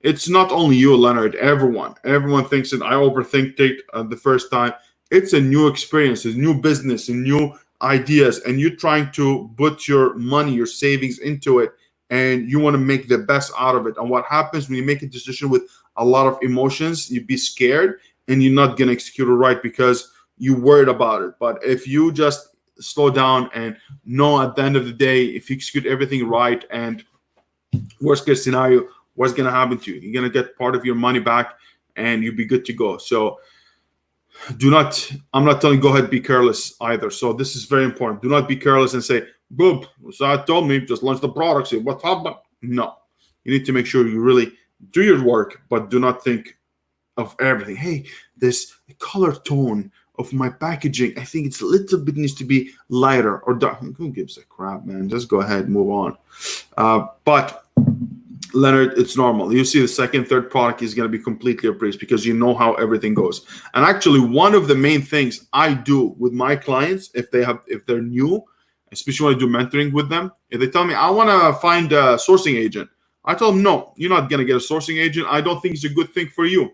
It's not only you, Leonard. Everyone thinks that I overthink it the first time. It's a new experience, a new business, and new ideas, and you're trying to put your money, your savings into it, and you want to make the best out of it. And what happens when you make a decision with a lot of emotions, you'd be scared and you're not going to execute it right because you're worried about it. But if you just slow down and know at the end of the day, if you execute everything right and worst case scenario, what's going to happen to you? You're going to get part of your money back and you'll be good to go. So I'm not telling you go ahead, be careless either. So this is very important. Do not be careless and say, boop, Saad told me, just launch the product. Say, what's happening? No, you need to make sure you really do your work, but do not think of everything. Hey, this color tone of my packaging, I think it's a little bit needs to be lighter or dark. Who gives a crap, man? Just go ahead and move on. But Leonard, it's normal. You see the second, third product is going to be completely appraised because you know how everything goes. And actually, one of the main things I do with my clients, if they're new, especially when I do mentoring with them. If they tell me, I want to find a sourcing agent, I tell them, no, you're not going to get a sourcing agent. I don't think it's a good thing for you.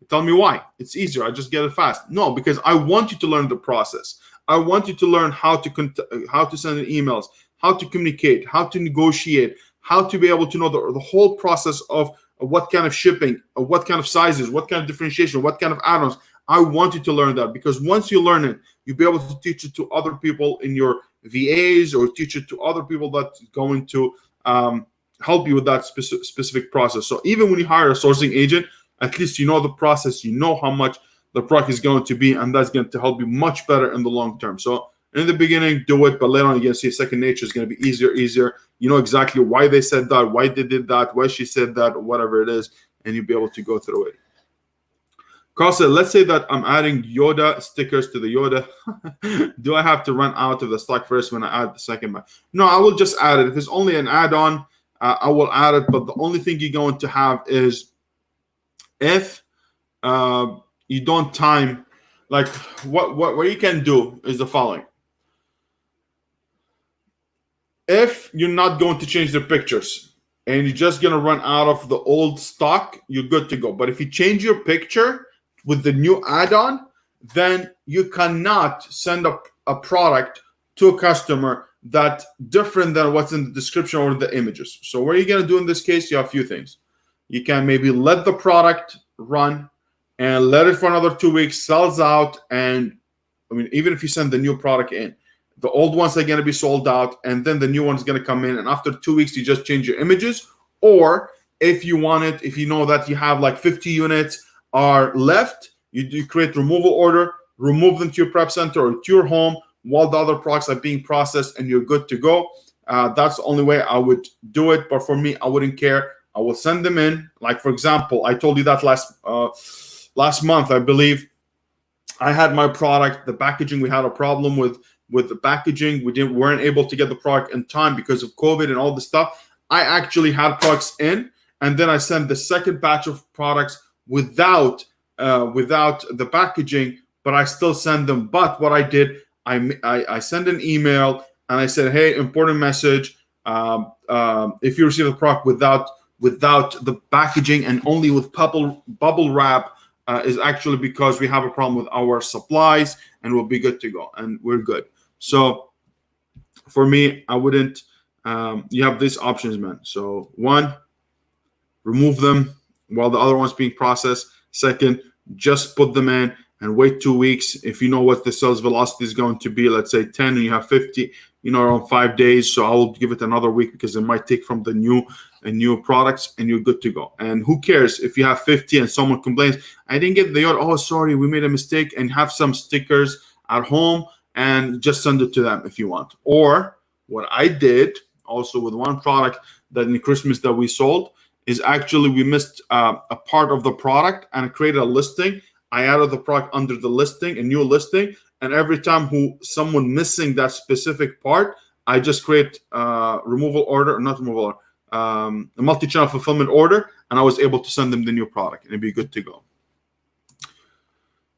Tell me why. It's easier. I just get it fast. No, because I want you to learn the process. I want you to learn how to send emails, how to communicate, how to negotiate, how to be able to know the whole process of what kind of shipping, what kind of sizes, what kind of differentiation, what kind of add-ons. I want you to learn that, because once you learn it, you'll be able to teach it to other people in your VAs, or teach it to other people that's going to help you with that specific process. So even when you hire a sourcing agent, at least you know the process, you know how much the product is going to be, and that's going to help you much better in the long term. So in the beginning, do it, but later on, you're going to see second nature is going to be easier. You know exactly why they said that, why they did that, why she said that, or whatever it is, and you'll be able to go through it. Carl said, let's say that I'm adding Yoda stickers to the Yoda. Do I have to run out of the stock first when I add the second batch? No, I will just add it. If it's only an add-on, I will add it, but the only thing you're going to have is, if you don't time, like what you can do is the following. If you're not going to change the pictures and you're just going to run out of the old stock, you're good to go. But if you change your picture with the new add-on, then you cannot send a product to a customer that's different than what's in the description or the images. So what are you going to do in this case? You have a few things. You can maybe let the product run and let it for another 2 weeks, sells out. And I mean, even if you send the new product in, the old ones are going to be sold out, and then the new one's going to come in. And after 2 weeks, you just change your images. Or if you want it, if you know that you have like 50 units are left, you create removal order, remove them to your prep center or to your home while the other products are being processed, and you're good to go. That's the only way I would do it. But for me, I wouldn't care. I will send them in. Like, for example, I told you that last month, I believe, I had my product, the packaging. We had a problem with the packaging. Weren't able to get the product in time because of COVID and all the stuff. I actually had products in, and then I sent the second batch of products without the packaging, but I still send them. But what I did, I sent an email and I said, hey, important message. If you receive the product without the packaging and only with bubble wrap, is actually because we have a problem with our supplies, and we'll be good to go, and we're good. So for me, I wouldn't. You have these options, man. So one, remove them while the other one's being processed. Second, just put them in and wait 2 weeks. If you know what the sales velocity is going to be, let's say 10 and you have 50, around 5 days. So I will give it another week, because it might take from the new products, and you're good to go. And who cares if you have 50 and someone complains, I didn't get the order. Oh, sorry, we made a mistake. And have some stickers at home and just send it to them if you want. Or what I did also with one product that in Christmas that we sold is actually we missed a part of the product and created a listing. I added the product under the listing, a new listing, and every time someone missing that specific part, I just create a multi-channel fulfillment order, and I was able to send them the new product, and it'd be good to go.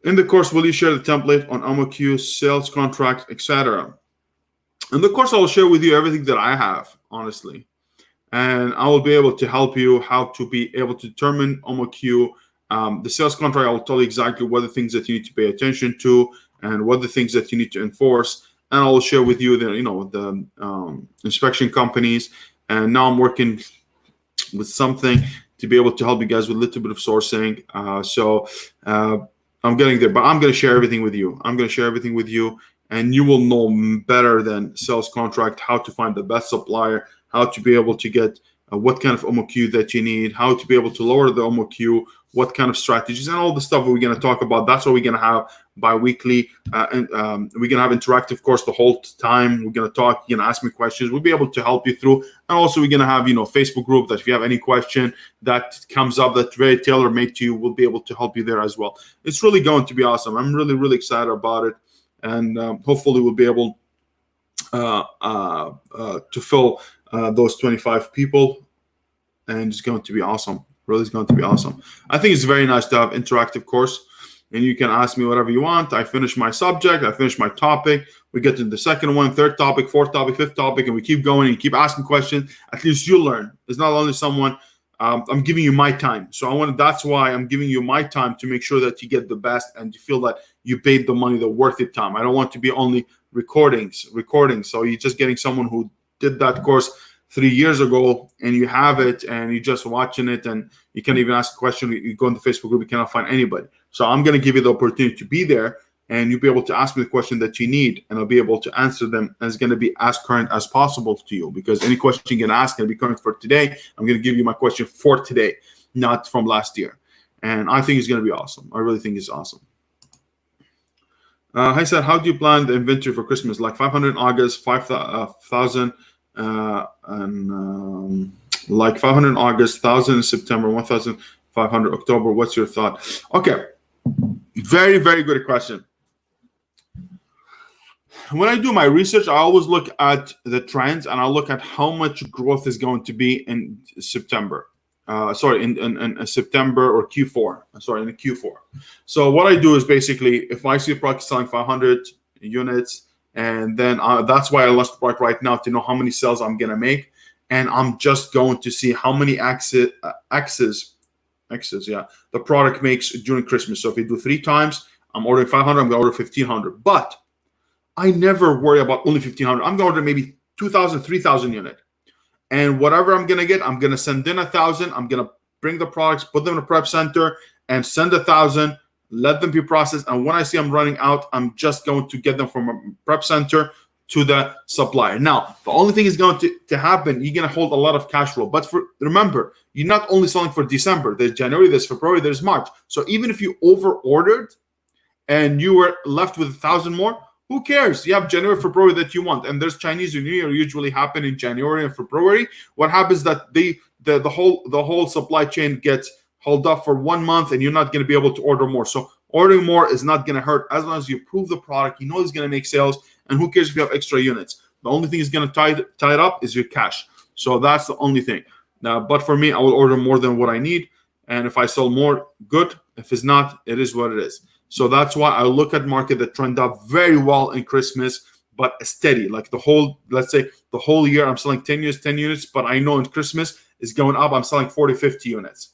In the course, will you share the template on MOQ, sales contract, etc.? In the course, I will share with you everything that I have, honestly. And I will be able to help you how to be able to determine MOQ. The sales contract, I will tell you exactly what the things that you need to pay attention to and what the things that you need to enforce. And I will share with you the inspection companies. And now I'm working with something to be able to help you guys with a little bit of sourcing. So I'm getting there, but I'm going to share everything with you. And you will know better than sales contract how to find the best supplier, how to be able to get what kind of MOQ that you need, how to be able to lower the MOQ, what kind of strategies, and all the stuff that we're going to talk about. That's what we're going to have bi-weekly. And we're going to have interactive course the whole time. We're going to talk, you're going to ask me questions. We'll be able to help you through. And also we're going to have, Facebook group that if you have any question that comes up that's very tailor-made to you, we'll be able to help you there as well. It's really going to be awesome. I'm really, really excited about it. And hopefully we'll be able to fill those 25 people. And it's going to be awesome. Really, it's going to be awesome. I think it's very nice to have interactive course. and you can ask me whatever you want. I finish my subject, I finish my topic, we get to the second one, third topic, fourth topic, fifth topic, and we keep going and keep asking questions. At least you learn. It's not only someone, I'm giving you my time. So that's why I'm giving you my time, to make sure that you get the best and you feel that you paid the money, the worth it time. I don't want to be only recording. So you're just getting someone who did that course 3 years ago, and you have it, and you're just watching it, and you can't even ask a question. You go in the Facebook group, you cannot find anybody. So I'm going to give you the opportunity to be there, and you'll be able to ask me the question that you need, and I'll be able to answer them. And it's going to be as current as possible to you, because any question you can ask can be current for today. I'm going to give you my question for today, not from last year. And I think it's going to be awesome. I really think it's awesome. Hi, Saad, how do you plan the inventory for Christmas? Like 500 in August, 5,000, and like 500 in August, 1,000 in September, 1,500 October. What's your thought? Okay, very, very good question. When I do my research, I always look at the trends, and I look at how much growth is going to be in September. In September or Q4. In Q4. So what I do is basically, if I see a product selling 500 units, and then that's why I launched the product right now, to know how many sales I'm gonna make, and I'm just going to see how many X's the product makes during Christmas. So if you do 3 times, I'm ordering 500. I'm gonna order 1,500. But I never worry about only 1,500. I'm gonna order maybe 2,000, 3,000 units. And whatever I'm going to get, I'm going to send in 1,000. I'm going to bring the products, put them in a prep center, and send 1,000, let them be processed. And when I see I'm running out, I'm just going to get them from a prep center to the supplier. Now, the only thing is going to happen, you're going to hold a lot of cash flow. But remember, you're not only selling for December. There's January, there's February, there's March. So even if you over-ordered and you were left with 1,000 more, who cares? You have January, February that you want, and there's Chinese New Year usually happen in January and February. What happens that the whole supply chain gets held up for 1 month, and you're not going to be able to order more. So ordering more is not going to hurt, as long as you prove the product. You know it's going to make sales, and who cares if you have extra units? The only thing is going to tie it up is your cash. So that's the only thing. Now, but for me, I will order more than what I need, and if I sell more, good. If it's not, it is what it is. So that's why I look at market that trend up very well in Christmas, but steady. Like let's say the whole year I'm selling 10 units, but I know in Christmas is going up, I'm selling 40, 50 units.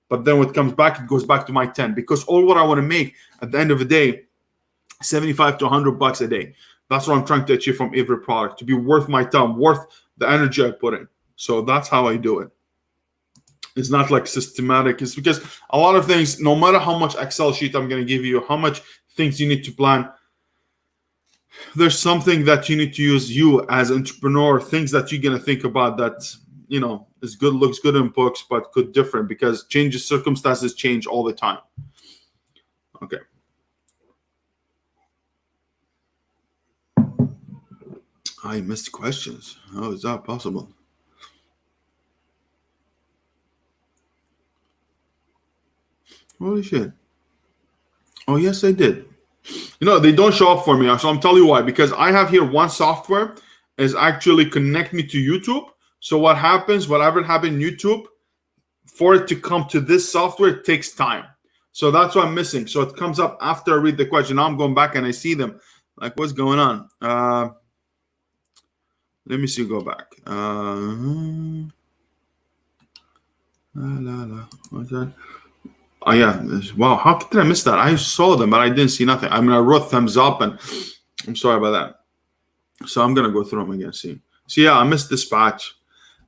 But then when it comes back, it goes back to my 10, because all what I want to make at the end of the day, 75 to 100 bucks a day. That's what I'm trying to achieve from every product, to be worth my time, worth the energy I put in. So that's how I do it. It's not like systematic. It's because a lot of things, no matter how much Excel sheet I'm going to give you, how much things you need to plan, there's something that you need to use, you as an entrepreneur, things that you're going to think about that, is good, looks good in books, but could different, because circumstances change all the time. Okay. I missed questions. How is that possible? Holy shit. Oh, yes, I did. They don't show up for me. So I'm telling you why. Because I have here one software is actually connect me to YouTube. So what happens, whatever happened in YouTube, for it to come to this software, it takes time. So that's what I'm missing. So it comes up after I read the question. Now I'm going back and I see them. Like, what's going on? Let me see, go back. What's that? Oh, yeah. Wow. How did I miss that? I saw them, but I didn't see nothing. I mean, I wrote thumbs up, and I'm sorry about that. So I'm going to go through them again. See, yeah, I missed dispatch.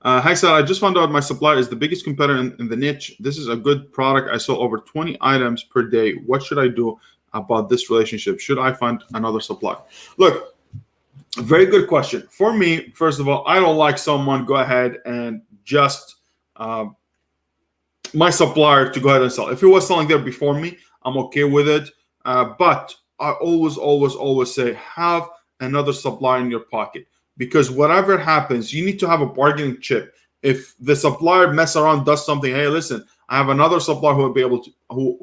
Hi, Saad. I just found out my supplier is the biggest competitor in the niche. This is a good product. I sell over 20 items per day. What should I do about this relationship? Should I find another supplier? Look, very good question. For me, first of all, I don't like someone go ahead and just my supplier to go ahead and sell. If he was selling there before me, I'm okay with it. But I always say, have another supplier in your pocket, because whatever happens, you need to have a bargaining chip. If the supplier mess around, does something, hey, listen, I have another supplier who will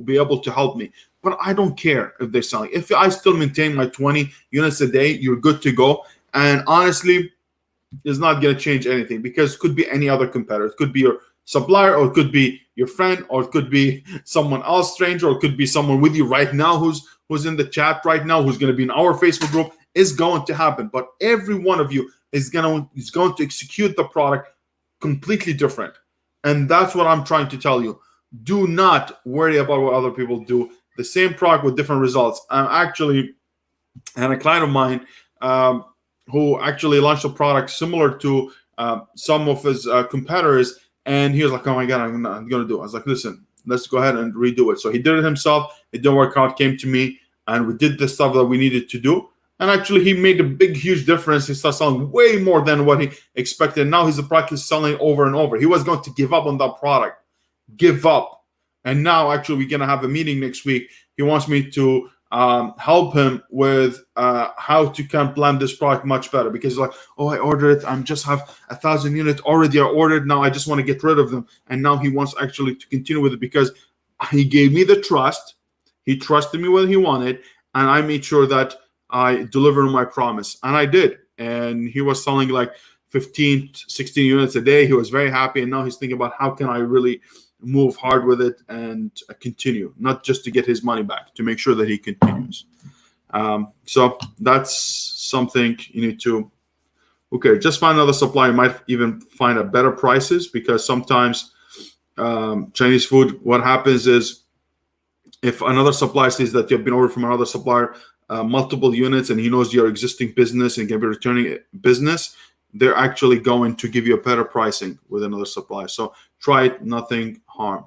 be able to help me. But I don't care if they're selling. If I still maintain my 20 units a day, you're good to go. And honestly, it's not going to change anything, because it could be any other competitor. It could be your supplier, or it could be your friend, or it could be someone else, stranger, or it could be someone with you right now who's in the chat right now, who's going to be in our Facebook group. Is going to happen, but every one of you is going to execute the product completely different. And that's what I'm trying to tell you. Do not worry about what other people do. The same product with different results. I actually had a client of mine who actually launched a product similar to some of his competitors, and he was like, "Oh my God, I'm going to do it." I was like, "Listen, let's go ahead and redo it." So he did it himself. It didn't work out. Came to me, and we did the stuff that we needed to do. And actually, he made a big, huge difference. He started selling way more than what he expected. Now his product is selling over and over. He was going to give up on that product, give up. And now, actually, we're going to have a meeting next week. He wants me to help him with how to can plan this product much better, because he's like, "Oh, I ordered it. I just have 1,000 units already. I ordered. Now I just want to get rid of them." And now he wants actually to continue with it because he gave me the trust. He trusted me when he wanted, and I made sure that I delivered on my promise, and I did. And he was selling like 15, 16 units a day. He was very happy, and now he's thinking about how can I really move hard with it and continue, not just to get his money back, to make sure that he continues. So that's something you need to, okay, just find another supplier. You might even find a better prices, because sometimes Chinese food, what happens is if another supplier says that you've been ordered from another supplier multiple units, and he knows your existing business and can be returning business, they're actually going to give you a better pricing with another supplier. So try it, nothing harm.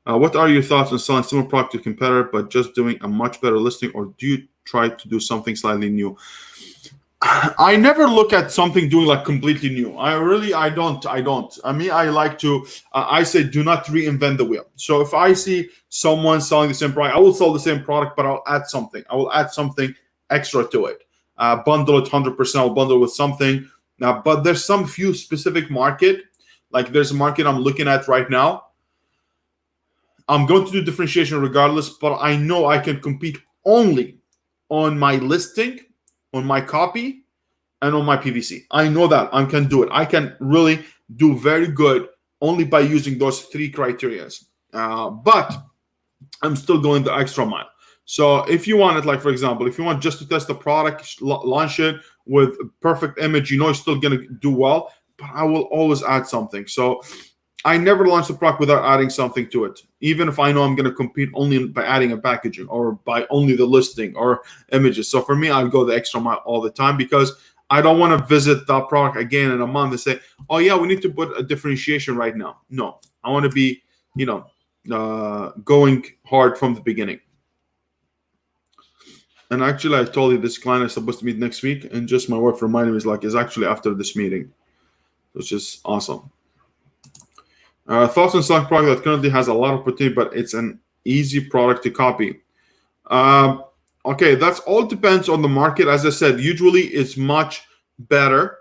What are your thoughts on selling similar product to a competitor but just doing a much better listing, or do you try to do something slightly new? I never look at something doing like completely new. I don't. I mean, I like to, I say do not reinvent the wheel. So if I see someone selling the same product, I will sell the same product, but I'll add something. I will add something extra to it. Bundle it 100%, I'll bundle it with something. But there's some few specific market, like there's a market I'm looking at right now. I'm going to do differentiation regardless, but I know I can compete only on my listing, on my copy, and on my PVC. I know that I can do it. I can really do very good only by using those three criteria. But I'm still going the extra mile. So if you want it, like for example, if you want just to test the product, launch it with a perfect image, you know it's still going to do well, but I will always add something. So I never launch the product without adding something to it, even if I know I'm going to compete only by adding a packaging or by only the listing or images. So for me, I go the extra mile all the time, because I don't want to visit that product again in a month and say, "Oh yeah, we need to put a differentiation right now." No, I want to be, going hard from the beginning. And actually, I told you this client is supposed to meet next week, and just my wife reminded me, is actually after this meeting, which is awesome. Thoughts on selling product that currently has a lot of potential, but it's an easy product to copy. Okay, that's all depends on the market. As I said, usually it's much better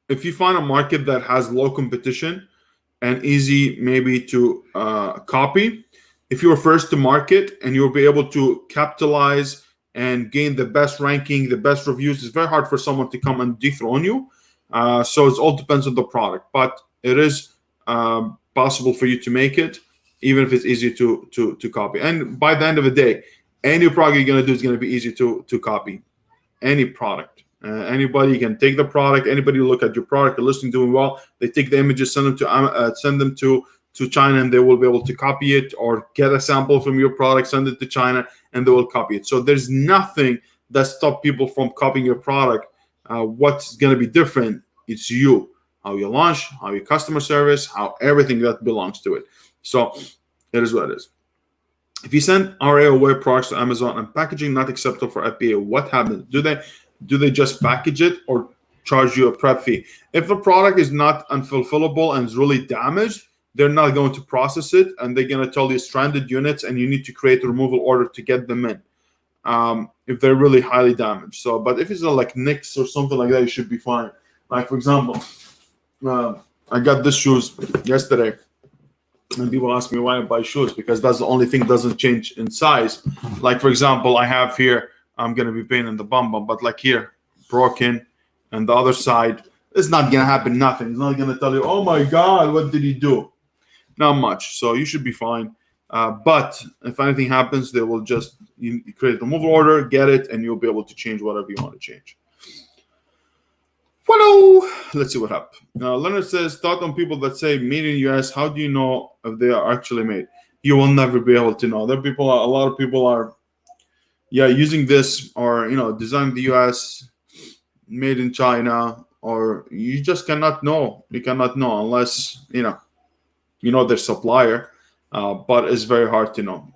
if you find a market that has low competition and easy maybe to copy. If you're first to market and you'll be able to capitalize and gain the best ranking, the best reviews, it's very hard for someone to come and dethrone you. So it all depends on the product, but it is possible for you to make it, even if it's easy to copy. And by the end of the day, any product you're going to do is going to be easy to copy. Any product. Anybody can take the product. Anybody look at your product, the listing doing well, they take the images, send them to China, and they will be able to copy it, or get a sample from your product, send it to China, and they will copy it. So there's nothing that stops people from copying your product. What's going to be different? It's you, how you launch, how your customer service, how everything that belongs to it. So it is what it is. If you send RA or web products to Amazon and packaging not acceptable for FBA, what happens? Do they just package it or charge you a prep fee? If the product is not unfulfillable and is really damaged, they're not going to process it, and they're going to tell you stranded units, and you need to create a removal order to get them in. If they're really highly damaged. So, but if it's like nicks or something like that, it should be fine. Like for example, I got this shoes yesterday, and people ask me why I buy shoes, because that's the only thing that doesn't change in size. Like for example, I have here, I'm gonna be pain in the bum, but like here, broken, and the other side, It's not going to happen nothing. It's not going to tell you, oh my God, what did he do? Not much. So you should be fine. But if anything happens, they will just you create a removal order, get it, and you'll be able to change whatever you want to change. Hello. Let's see what happened. Leonard says, thought on people that say made in the US, how do you know if they are actually made? You will never be able to know. A lot of people are using this or designed the US, made in China, or you just cannot know. You cannot know unless their supplier, but it's very hard to know.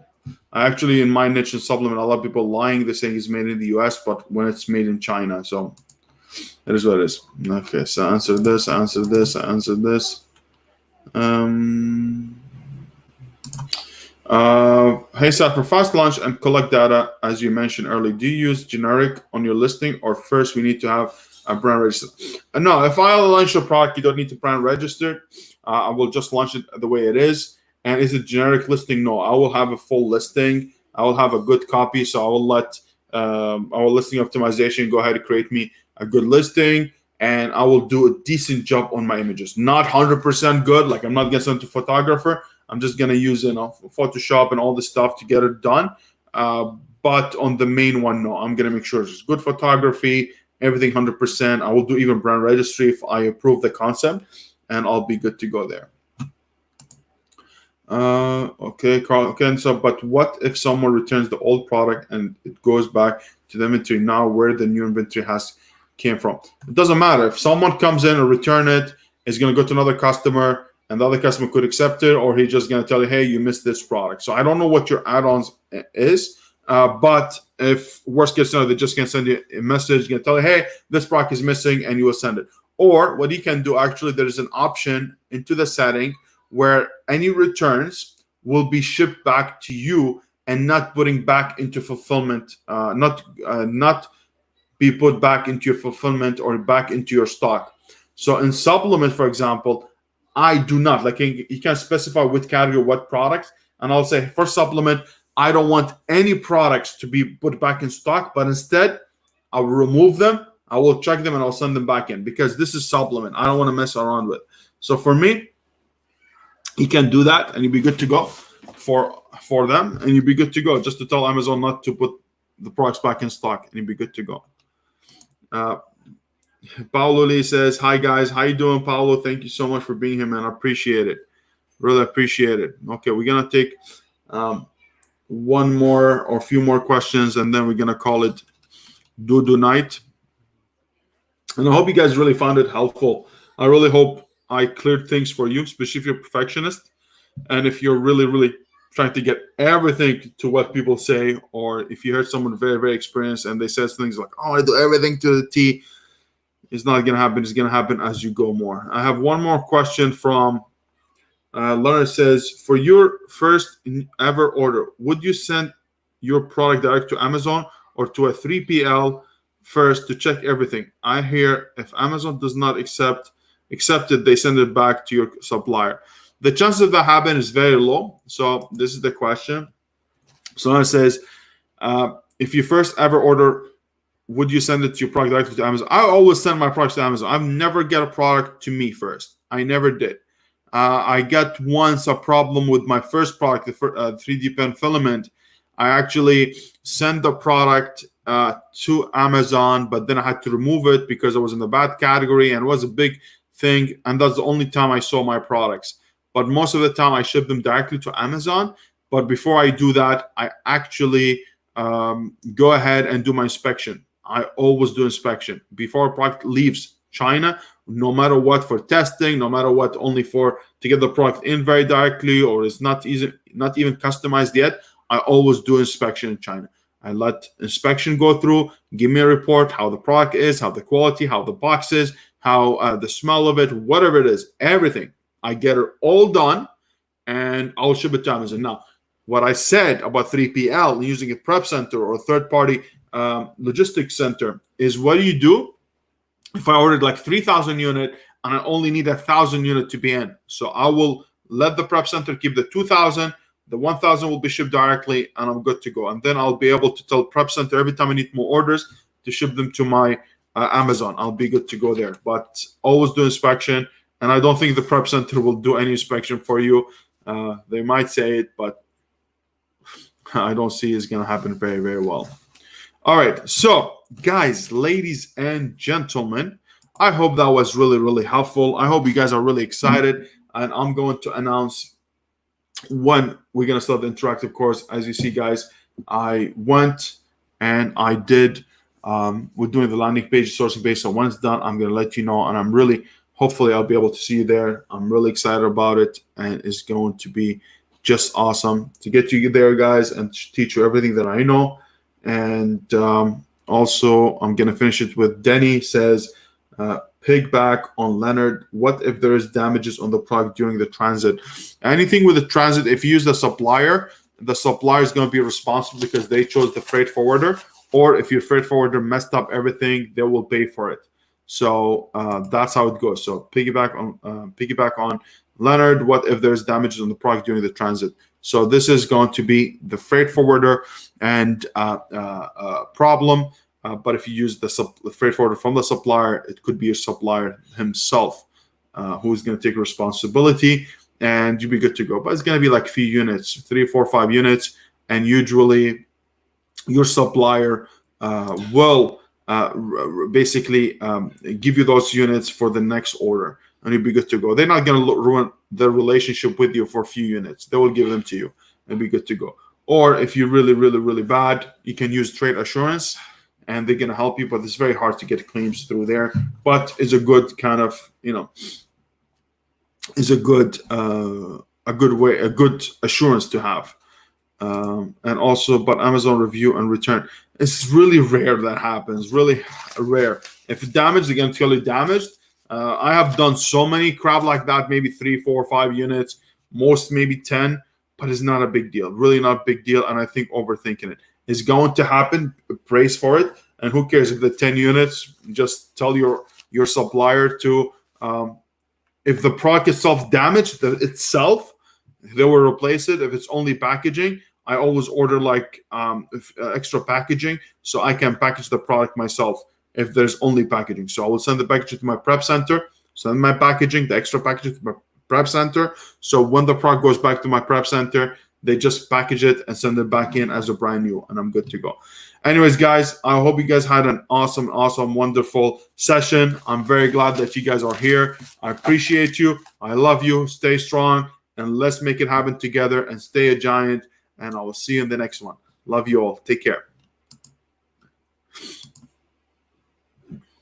Actually, in my niche and supplement, a lot of people lying. They say it's made in the US, but when it's made in China, so it is what it is. Okay, so answer this. Hey, Saad, for fast launch and collect data, as you mentioned earlier, do you use generic on your listing, or first we need to have a brand register? No, if I launch a product, you don't need to brand register. I will just launch it the way it is. And is it generic listing? No, I will have a full listing. I will have a good copy. So I will let our listing optimization go ahead and create me a good listing. And I will do a decent job on my images. Not 100% good. Like I'm not going to send to photographer. I'm just going to use Photoshop and all this stuff to get it done. But on the main one, no, I'm going to make sure it's good photography, everything 100%. I will do even brand registry if I approve the concept, and I'll be good to go there. Okay, Carl. Okay, so but what if someone returns the old product and it goes back to the inventory now where the new inventory came from? It doesn't matter. If someone comes in and return it, it's going to go to another customer, and the other customer could accept it, or he's just going to tell you, hey, you missed this product. So I don't know what your add-ons is, but if worst case scenario, they're just going to send you a message, going to tell you, hey, this product is missing, and you will send it. Or what you can do, actually, there is an option into the setting where any returns will be shipped back to you and not putting back into fulfillment, not be put back into your fulfillment or back into your stock. So in supplement, for example, I do not, like you can specify which category, what products, and I'll say for supplement, I don't want any products to be put back in stock, but instead I will remove them, I will check them, and I'll send them back in because this is supplement. I don't want to mess around with. So for me, you can do that and you'll be good to go for them, and you'll be good to go. Just to tell Amazon not to put the products back in stock, and you'll be good to go. Paulo Lee says, hi guys, how you doing, Paulo? Thank you so much for being here, man. I appreciate it. Really appreciate it. Okay, we're gonna take one more or a few more questions, and then we're gonna call it do night. And I hope you guys really found it helpful. I really hope I cleared things for you, especially if you're a perfectionist, and if you're really trying to get everything to what people say, or if you heard someone very experienced and they said things like, oh, I do everything to the T. It's not going to happen. It's going to happen as you go more. I have one more question from Leonard says, for your first ever order, would you send your product direct to Amazon or to a 3PL first to check everything? I hear if Amazon does not accept it, they send it back to your supplier. The chances of that happen is very low. So this is the question. So it says, if you first ever order, would you send it to your product directly to Amazon? I always send my products to Amazon. I've never get a product to me first. I never did. I got once a problem with my first product, the 3D pen filament. I actually sent the product to Amazon, but then I had to remove it because it was in the bad category, and it was a big thing. And that's the only time I saw my products. But most of the time I ship them directly to Amazon. But before I do that, I actually go ahead and do my inspection. I always do inspection before a product leaves China, no matter what, for testing, no matter what, only to get the product in very directly, or it's not even customized yet. I always do inspection in China. I let inspection go through, give me a report, how the product is, how the quality, how the box is, how the smell of it, whatever it is, everything. I get it all done, and I'll ship it to Amazon. Now, what I said about 3PL using a prep center or a third-party logistics center is, what do you do if I ordered like 3,000 unit and I only need 1,000 unit to be in? So I will let the prep center keep the 2,000. The 1,000 will be shipped directly, and I'm good to go. And then I'll be able to tell prep center every time I need more orders to ship them to my Amazon. I'll be good to go there. But always do inspection. And I don't think the prep center will do any inspection for you. They might say it, but I don't see it's going to happen very, very well. All right. So, guys, ladies and gentlemen, I hope that was really, really helpful. I hope you guys are really excited. And I'm going to announce when we're going to start the interactive course. As you see, guys, I went and I did. We're doing the landing page sourcing page. So when it's done, I'm going to let you know. And I'm really, hopefully, I'll be able to see you there. I'm really excited about it. And it's going to be just awesome to get you there, guys, and teach you everything that I know. And also, I'm going to finish it with Denny says, pigback on Leonard. What if there is damages on the product during the transit? Anything with the transit, if you use the supplier is going to be responsible because they chose the freight forwarder. Or if your freight forwarder messed up everything, they will pay for it. So that's how it goes. So piggyback on Leonard. What if there's damages on the product during the transit? So this is going to be the freight forwarder and problem. But if you use the freight forwarder from the supplier, it could be your supplier himself who's going to take responsibility, and you'll be good to go. But it's going to be like a few units, 3, 4, 5 units, and usually your supplier will basically give you those units for the next order, and you'll be good to go. They're not going to ruin their relationship with you for a few units. They will give them to you and be good to go. Or if you're really, really, really bad, you can use trade assurance, and they're going to help you, but it's very hard to get claims through there. But it's a good kind of, is a good way, a good assurance to have. And also, but Amazon review and return, it's really rare that happens, really rare. If it's damaged, they're going to tell you damaged. I have done so many crap like that, maybe 3, 4, 5 units, most maybe 10, but it's not a big deal, really not a big deal. And I think overthinking it is going to happen. Brace for it. And who cares if the 10 units, just tell your supplier to, if the product itself damaged itself, they will replace it. If it's only packaging, I always order like extra packaging so I can package the product myself if there's only packaging. So I will send the packaging to my prep center, send my packaging, the extra packaging to my prep center. So when the product goes back to my prep center, they just package it and send it back in as a brand new, and I'm good to go. Anyways, guys, I hope you guys had an awesome, wonderful session. I'm very glad that you guys are here. I appreciate you. I love you. Stay strong, and let's make it happen together and stay a giant. And I will see you in the next one. Love you all. Take care.